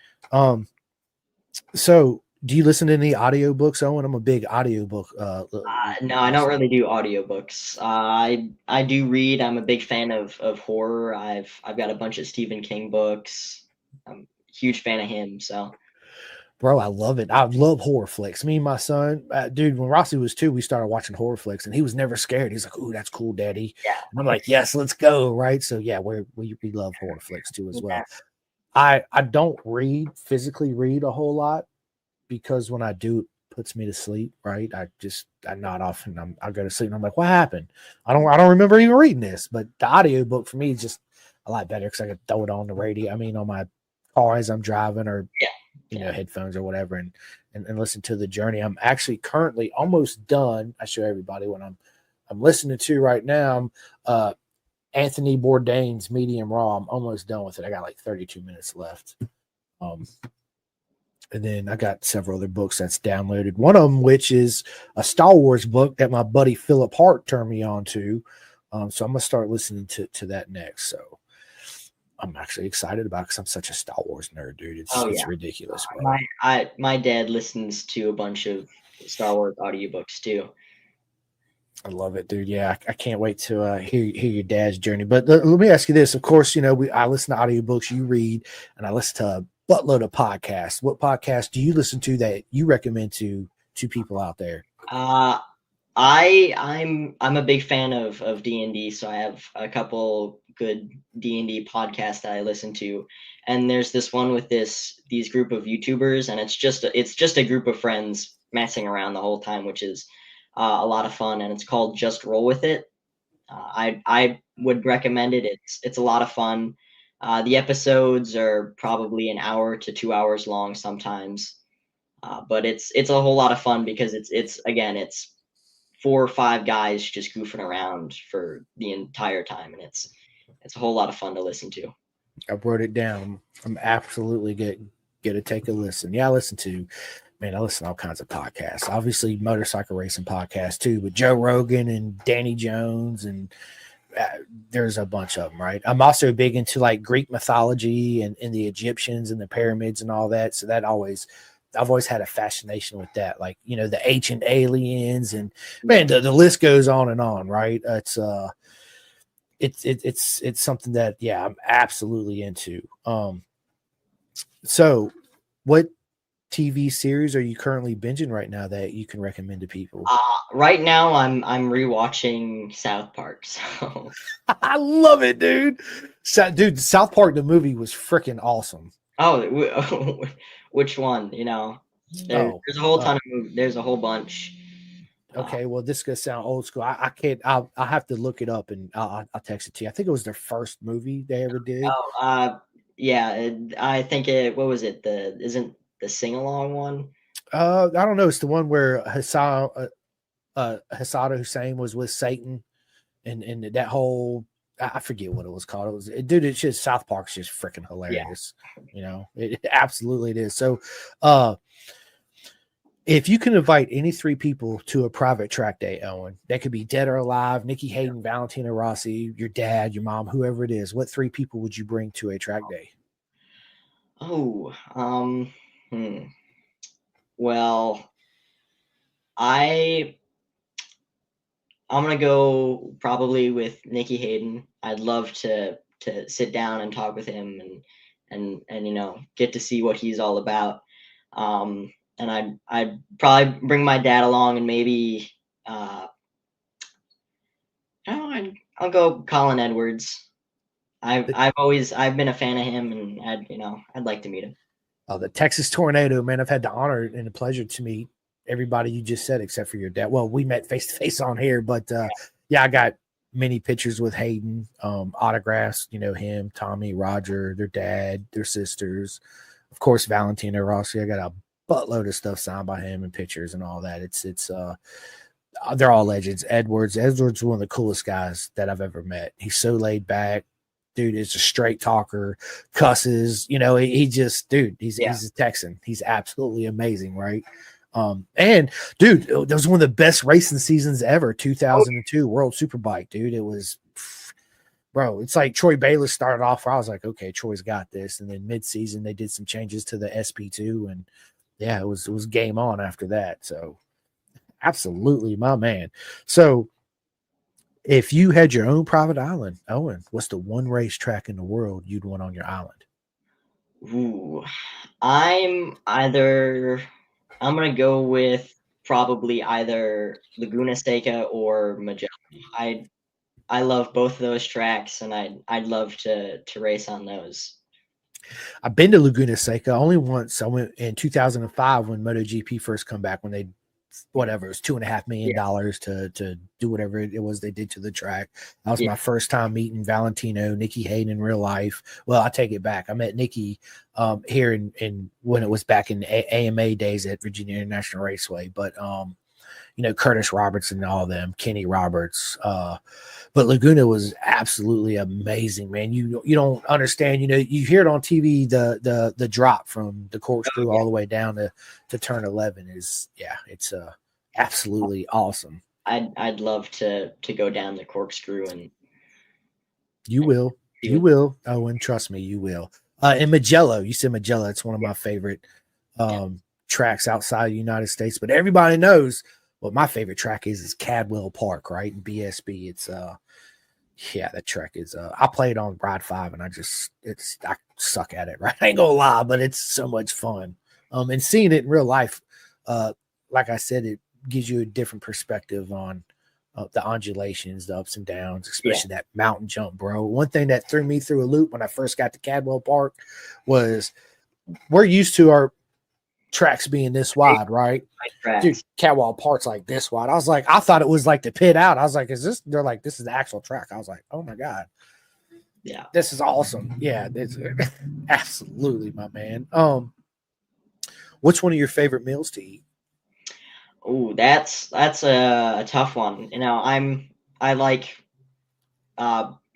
So do you listen to any audiobooks, Owen? I'm a big audiobook. No, I don't really do audiobooks. I do read. I'm a big fan of horror. I've got a bunch of Stephen King books. I'm a huge fan of him. So, Bro, I love it. I love horror flicks. Me and my son, dude, when Rossi was 2, we started watching horror flicks, and he was never scared. He's like, "Ooh, that's cool, Daddy." yeah. And I'm like, "Yes, let's go!" Right? So yeah, we love horror flicks too as well. Yeah. I don't physically read a whole lot because when I do, it puts me to sleep. Right? I nod off and I go to sleep and I'm like, "What happened?" I don't remember even reading this. But the audiobook for me is just a lot better because I can throw it on the radio. I mean, on my car as I'm driving or headphones or whatever, and listen to the journey. I'm actually currently almost done. I show everybody what I'm listening to right now. I'm Anthony Bourdain's Medium Raw. I'm almost done with it. I got like 32 minutes left. And then I got several other books that's downloaded. One of them, which is a Star Wars book that my buddy Philip Hart turned me on to. So I'm gonna start listening to that next. So I'm actually excited about it because I'm such a Star Wars nerd, dude. It's ridiculous, bro. My dad listens to a bunch of Star Wars audiobooks too. I love it, dude. Yeah, I can't wait to hear your dad's journey. But let me ask you this. Of course, I listen to audiobooks, you read, and I listen to a buttload of podcasts. What podcast do you listen to that you recommend to people out there? I'm a big fan of D&D, so I have a couple good D&D podcasts that I listen to, and there's this one with these group of YouTubers, and it's just a group of friends messing around the whole time, which is a lot of fun, and it's called Just Roll With It. I would recommend it. It's a lot of fun. The episodes are probably an hour to 2 hours long sometimes, but it's a whole lot of fun because it's 4 or 5 guys just goofing around for the entire time, and it's a whole lot of fun to listen to. I wrote it down. I'm absolutely get to take a listen. Yeah, I listen to all kinds of podcasts. Obviously, motorcycle racing podcasts too, but Joe Rogan and Danny Jones, and there's a bunch of them, right? I'm also big into like Greek mythology and the Egyptians and the pyramids and all that. So I've always had a fascination with that, like the ancient aliens, and man, the list goes on and on, right? It's something that I'm absolutely into. So what TV series are you currently binging right now that you can recommend to people? Right now, I'm rewatching South Park. So I love it, dude. Dude, South Park the movie was freaking awesome. Oh, which one? There's a whole ton of movies. There's a whole bunch. Okay, well, this is gonna sound old school. I can't. I'll have to look it up and I'll text it to you. I think it was their first movie they ever did. Yeah. I think it. What was it? Isn't the sing along one? I don't know. It's the one where Hassada Hussein was with Satan, and that whole. I forget what it was called. Dude, it's just South Park's just freaking hilarious. Yeah. It absolutely it is. So, if you can invite any 3 people to a private track day, Owen, that could be dead or alive, Nikki Hayden, Valentina Rossi, your dad, your mom, whoever it is, what 3 people would you bring to a track day? Oh, well, I'm gonna go probably with Nikki Hayden. I'd love to sit down and talk with him and get to see what he's all about. And I'd probably bring my dad along, and maybe I'll go Colin Edwards. I've been a fan of him, and I'd like to meet him. The Texas Tornado, man. I've had the honor and the pleasure to meet everybody you just said, except for your dad. Well, we met face to face on here, but I got many pictures with Hayden, autographs. Him, Tommy, Roger, their dad, their sisters, of course, Valentina Rossi. I got a buttload of stuff signed by him and pictures and all that. they're all legends. Edwards, one of the coolest guys that I've ever met. He's so laid back. Dude is a straight talker, cusses, he just, dude, he's a Texan. He's absolutely amazing, right? And dude, that was one of the best racing seasons ever, 2002 World Superbike, dude. It was, bro, it's like Troy Bayliss started off where I was like, okay, Troy's got this. And then mid-season they did some changes to the SP2, and yeah, it was game on after that. So absolutely, my man. So if you had your own private island, Owen, what's the one racetrack in the world you'd want on your island? Ooh, I'm gonna go with probably either Laguna Seca or Magellan. I love both of those tracks, and I'd love to race on those. I've been to Laguna Seca only once. I went in 2005 when MotoGP first come back, when they, whatever, it was $2.5 million to do whatever it was they did to the track. That was my first time meeting Valentino, Nicky Hayden in real life. Well, I take it back. I met Nicky here in when it was back in AMA days at Virginia International Raceway, but Curtis Robertson and all of them, Kenny Roberts. But Laguna was absolutely amazing, man. You don't understand. You hear it on TV. The drop from the corkscrew all the way down to turn 11 is it's absolutely awesome. I'd love to go down the corkscrew, and you will. Owen, trust me, you will. And Magello, you said Magello. It's one of my favorite tracks outside the United States, but everybody knows what my favorite track is Cadwell Park, right? In BSB. It's that track is I played on Ride 5 and I suck at it, right? I ain't gonna lie, but it's so much fun. And seeing it in real life, like I said, it gives you a different perspective on the undulations, the ups and downs, especially that mountain jump, bro. One thing that threw me through a loop when I first got to Cadwell Park was we're used to our tracks being this wide, right? Dude, Cadwell Park's like this wide. I thought it was like the pit out. I was like, they're like, this is the actual track. I was like, oh my God. Yeah. This is awesome. Yeah, it's absolutely, my man. What's one of your favorite meals to eat? Oh, that's a tough one. I like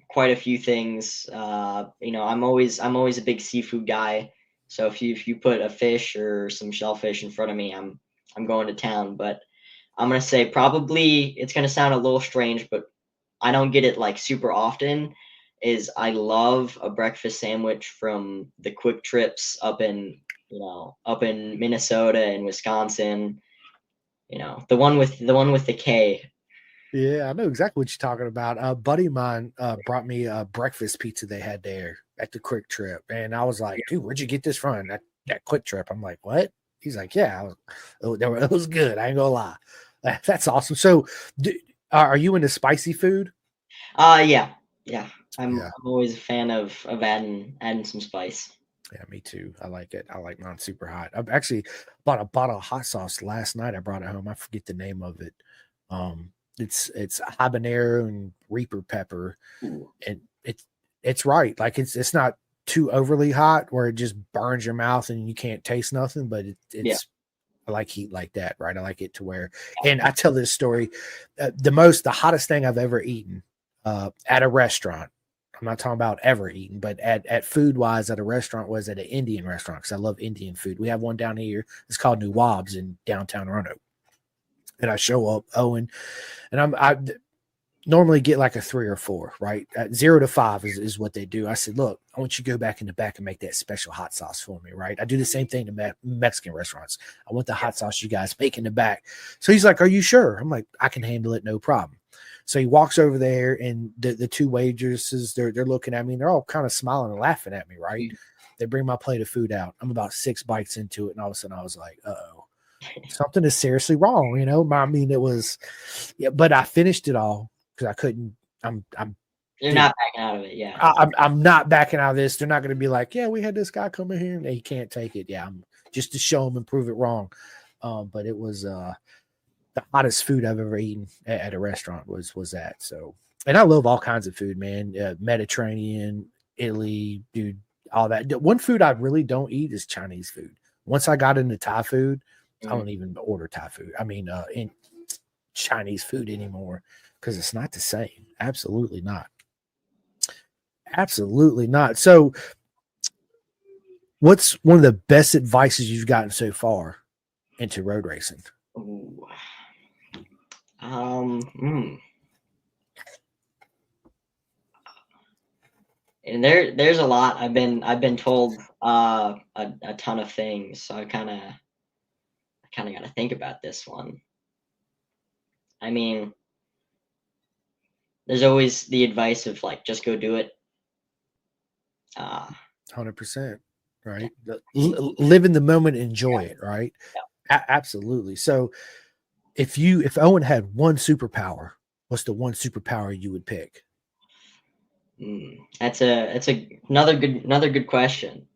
quite a few things. I'm always a big seafood guy. So if you put a fish or some shellfish in front of me, I'm going to town. But I'm gonna say probably, it's gonna sound a little strange, but I don't get it like super often. I love a breakfast sandwich from the Quick Trips up in Minnesota and Wisconsin. The one with the K. Yeah, I know exactly what you're talking about. A buddy of mine brought me a breakfast pizza they had there at the Quick Trip, and I was like, "Dude, where'd you get this from?" That Quick Trip. I'm like, "What?" He's like, "Yeah, it was good. I ain't gonna lie." That's awesome. So, are you into spicy food? Yeah. I'm always a fan of adding some spice. Yeah, me too. I like it. I like mine super hot. I've actually bought a bottle of hot sauce last night. I brought it home. I forget the name of it. It's habanero and reaper pepper, and it's right. Like it's not too overly hot where it just burns your mouth and you can't taste nothing. But it's I like heat like that, right? I like it to where, and I tell this story, the hottest thing I've ever eaten at a restaurant. I'm not talking about ever eaten, but at food wise at a restaurant was at an Indian restaurant because I love Indian food. We have one down here. It's called Nawab's in downtown Roanoke. And I show up, Owen, and I normally get like a 3 or 4, right? 0 to 5 is what they do. I said, look, I want you to go back in the back and make that special hot sauce for me, right? I do the same thing to Mexican restaurants. I want the hot sauce you guys make in the back. So he's like, are you sure? I'm like, I can handle it, no problem. So he walks over there, and the two waitresses, they're looking at me, and they're all kind of smiling and laughing at me, right? They bring my plate of food out. I'm about 6 bites into it, and all of a sudden I was like, uh-oh. Something is seriously wrong, I mean, it was, but I finished it all because I couldn't. You're not backing out of it, yeah. I'm not backing out of this. They're not going to be like, yeah, we had this guy come in here and he can't take it. Yeah, I'm just to show him and prove it wrong. But it was the hottest food I've ever eaten at a restaurant was that. So, and I love all kinds of food, man. Mediterranean, Italy, dude, all that. One food I really don't eat is Chinese food. Once I got into Thai food, I don't even order Thai food. I mean, Chinese food anymore because it's not the same. Absolutely not. Absolutely not. So, what's one of the best advices you've gotten so far into road racing? Ooh. Hmm. And there's a lot. I've been told a ton of things, so I kind of got to think about this one. I mean, there's always the advice of like just go do it. 100%. Yeah, Right. Live in the moment, enjoy it. Right. yeah. Absolutely. So, if Owen had one superpower, what's the one superpower you would pick? That's another good question.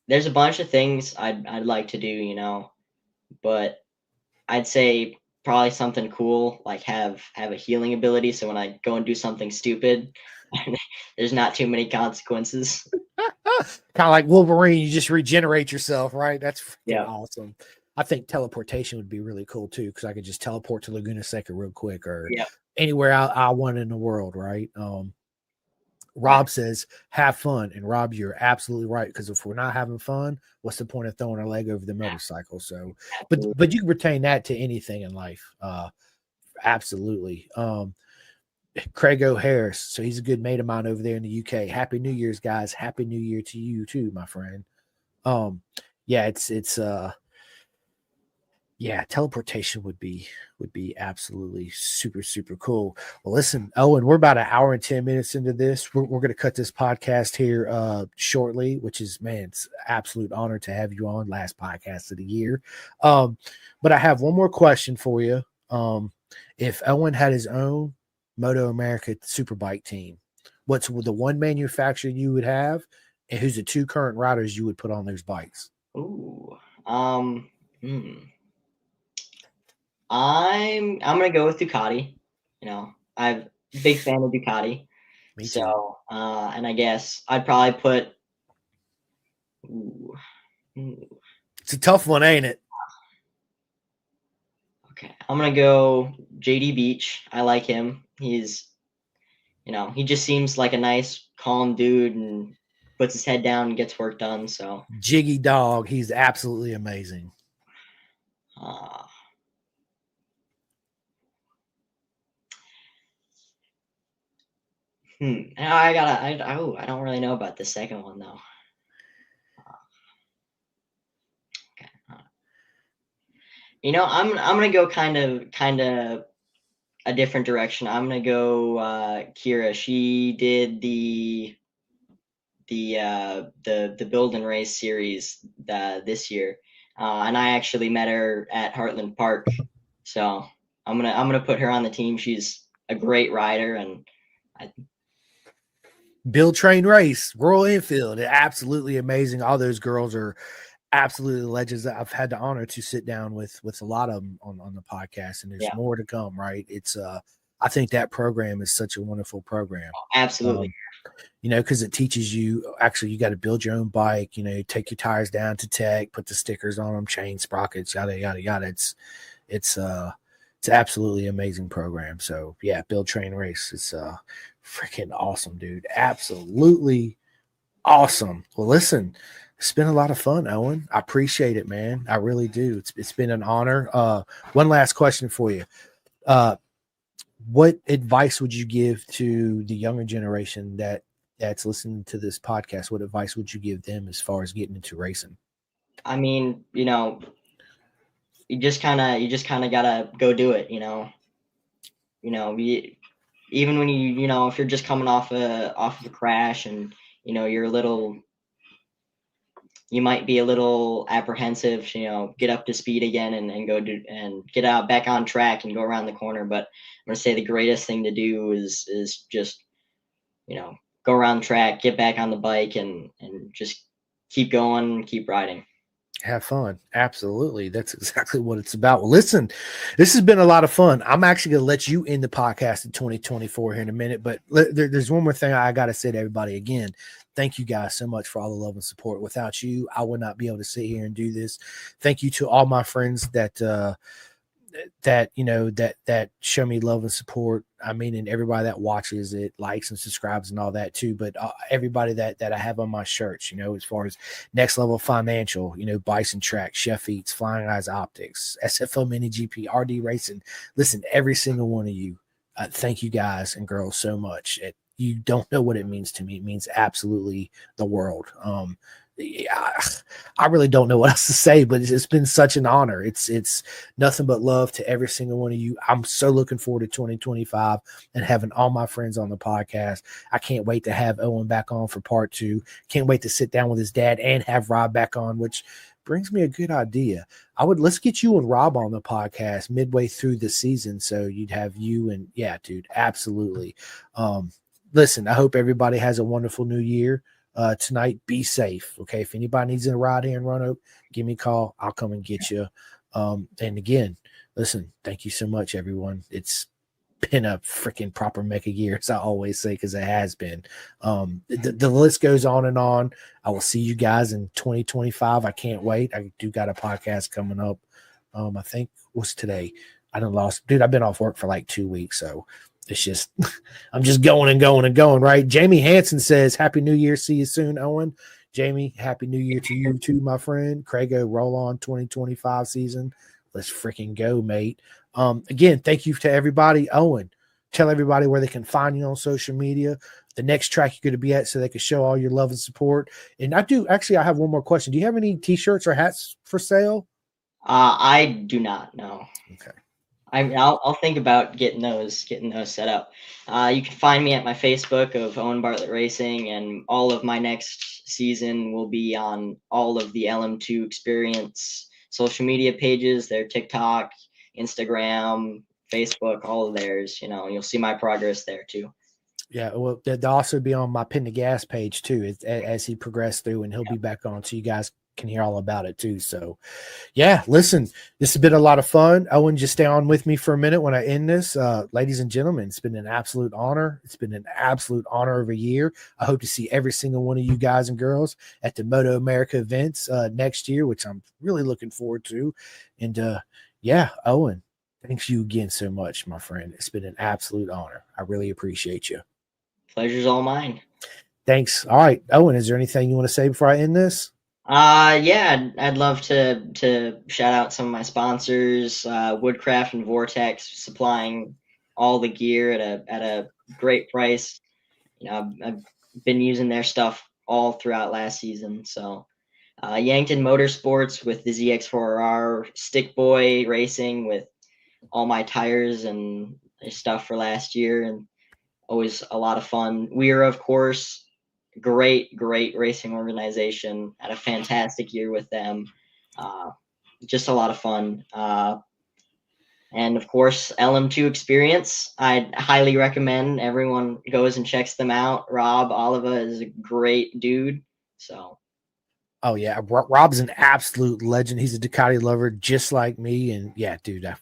There's a bunch of things I'd like to do, but I'd say probably something cool, like have a healing ability. So when I go and do something stupid, there's not too many consequences. Kind of like Wolverine, you just regenerate yourself, right? That's freaking Yeah, awesome. I think teleportation would be really cool too, because I could just teleport to Laguna Seca real quick or yeah, anywhere I want in the world, right? yeah. Rob says, have fun. And Rob, you're absolutely right. Because if we're not having fun, what's the point of throwing our leg over the motorcycle? So, Absolutely. but you can retain that to anything in life. Absolutely. Craig O'Harris. So he's a good mate of mine over there in the UK. Happy New Year's, guys. Happy New Year to you too, my friend. Yeah, yeah, teleportation would be absolutely super, super cool. Well, listen, Owen, we're about an hour and 10 minutes into this. We're going to cut this podcast here shortly, which is, man, it's absolute honor to have you on. Last podcast of the year. But I have one more question for you. If Owen had his own Moto America Superbike team, what's the one manufacturer you would have, and who's the two current riders you would put on those bikes? Ooh. Hmm. I'm gonna go with Ducati. I'm a big fan of Ducati. Me too. So, and I guess I'd probably put. Ooh, ooh, It's a tough one, ain't it? okay, I'm gonna go JD Beach. I like him. He just seems like a nice, calm dude and puts his head down and gets work done. So, Jiggy Dog. He's absolutely amazing. uh, I don't really know about the second one though. Okay. I'm gonna go kind of a different direction. I'm gonna go Kira. She did the build and race series this year, and I actually met her at Heartland Park. So I'm gonna put her on the team. She's a great rider, and I, Build Train Race, Royal Enfield. Absolutely amazing. All those girls are absolutely legends. I've had the honor to sit down with a lot of them on the podcast, and there's yeah, more to come, right? It's I think that program is such a wonderful program. absolutely, Because it teaches you actually you got to build your own bike, take your tires down to tech, put the stickers on them, chain sprockets, yada yada yada. It's absolutely amazing program. So yeah, Build Train Race. It's freaking awesome, dude. Absolutely awesome. Well, listen, it's been a lot of fun, Owen. I appreciate it, man. I really do. It's been an honor. One last question for you. What advice would you give to the younger generation that's listening to this podcast? What advice would you give them as far as getting into racing? I mean, you just kind of gotta go do it. Even when if you're just coming off of a crash and you might be a little apprehensive, get up to speed again and go do and get out back on track and go around the corner. But I'm gonna say the greatest thing to do is just go around the track, get back on the bike, and just keep going, keep riding. Have fun. Absolutely. That's exactly what it's about. Well, listen, this has been a lot of fun. I'm actually going to let you end the podcast in 2024 here in a minute, but there's one more thing I got to say to everybody again. Thank you guys so much for all the love and support. Without you, I would not be able to sit here and do this. Thank you to all my friends that that you know that show me love and support. I mean, and everybody that watches it, likes and subscribes and all that too. But everybody that I have on my shirts, you know, as far as Next Level Financial, you know, Bison Track, Chef Eats, Flying Eyes Optics, SFO Mini GP, RD Racing. Listen, every single one of you, thank you guys and girls so much. You don't know what it means to me. It means absolutely the world. Yeah, I really don't know what else to say, but it's been such an honor. It's nothing but love to every single one of you. I'm so looking forward to 2025 and having all my friends on the podcast. I can't wait to have Owen back on for part 2. Can't wait to sit down with his dad and have Rob back on, which brings me a good idea. Let's get you and Rob on the podcast midway through the season, so you'd have you and yeah, dude, absolutely. Listen, I hope everybody has a wonderful new year. Tonight, be safe. Okay. If anybody needs a ride here in Roanoke, give me a call. I'll come and get you. And again, listen, thank you so much, everyone. It's been a freaking proper mega year, as I always say, because it has been. The list goes on and on. I will see you guys in 2025. I can't wait. I do got a podcast coming up. I think what's today? I done lost, dude. I've been off work for like 2 weeks, so it's just, I'm just going and going and going, right? Jamie Hansen says, Happy New Year. See you soon, Owen. Jamie, Happy New Year to you too, my friend. Craigo, roll on 2025 season. Let's freaking go, mate. Again, thank you to everybody. Owen, tell everybody where they can find you on social media, the next track you're going to be at so they can show all your love and support. And I have one more question. Do you have any t-shirts or hats for sale? I do not know. Okay. I'll think about getting those set up. You can find me at my Facebook of Owen Bartlett Racing, and all of my next season will be on all of the LM2 Experience social media pages, their TikTok, Instagram, Facebook, all of theirs. You know, you'll see my progress there too. Yeah, well, they'll also be on my Pin the Gas page too as he progressed through, and he'll be back on, so you guys can hear all about it too. So yeah, listen, this has been a lot of fun. Owen, just stay on with me for a minute when I end this. Ladies and gentlemen, it's been an absolute honor. It's been an absolute honor of a year. I hope to see every single one of you guys and girls at the Moto America events next year, which I'm really looking forward to. And yeah, Owen, thanks you again so much, my friend. It's been an absolute honor. I really appreciate you. Pleasure's all mine. Thanks. All right, Owen, is there anything you want to say before I end this? Yeah, I'd love to shout out some of my sponsors, Woodcraft and Vortex, supplying all the gear at a great price. You know, I've been using their stuff all throughout last season. So, Yankton Motorsports with the ZX4R, Stick Boy Racing with all my tires and stuff for last year, and always a lot of fun. We're, of course, great racing organization. Had a fantastic year with them. Just a lot of fun. And of course, LM2 Experience. I'd highly recommend everyone goes and checks them out. Rob Oliva is a great dude. So. Oh yeah, Rob's an absolute legend. He's a Ducati lover, just like me. And yeah, dude, I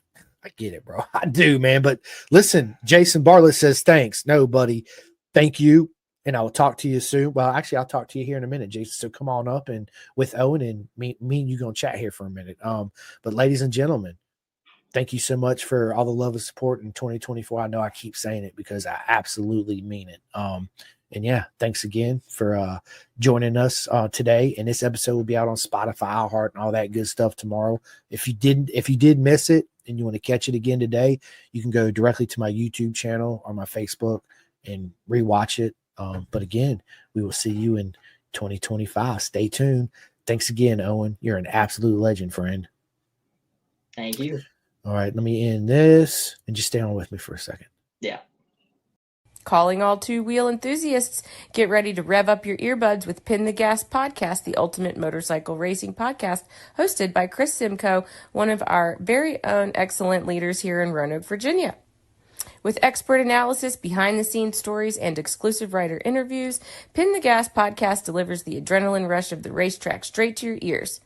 get it, bro. I do, man. But listen, Jason Bartlett says thanks. No, buddy, thank you. And I will talk to you soon. Well, actually, I'll talk to you here in a minute, Jason. So come on up and with Owen and me and you gonna chat here for a minute. But ladies and gentlemen, thank you so much for all the love and support in 2024. I know I keep saying it because I absolutely mean it. And yeah, thanks again for joining us today. And this episode will be out on Spotify, iHeart, and all that good stuff tomorrow. If you did miss it and you want to catch it again today, you can go directly to my YouTube channel or my Facebook and rewatch it. But again, we will see you in 2025. Stay tuned. Thanks again, Owen. You're an absolute legend, friend. Thank you. All right, let me end this and just stay on with me for a second. Yeah. Calling all two-wheel enthusiasts, get ready to rev up your earbuds with Pin the Gas Podcast, the ultimate motorcycle racing podcast, hosted by Chris Simcoe, one of our very own excellent leaders here in Roanoke, Virginia. With expert analysis, behind-the-scenes stories, and exclusive writer interviews, Pin the Gas Podcast delivers the adrenaline rush of the racetrack straight to your ears.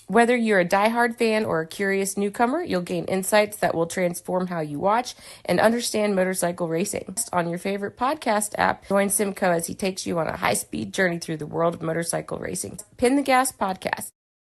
Whether you're a diehard fan or a curious newcomer, you'll gain insights that will transform how you watch and understand motorcycle racing. On your favorite podcast app, join Simcoe as he takes you on a high-speed journey through the world of motorcycle racing. Pin the Gas Podcast.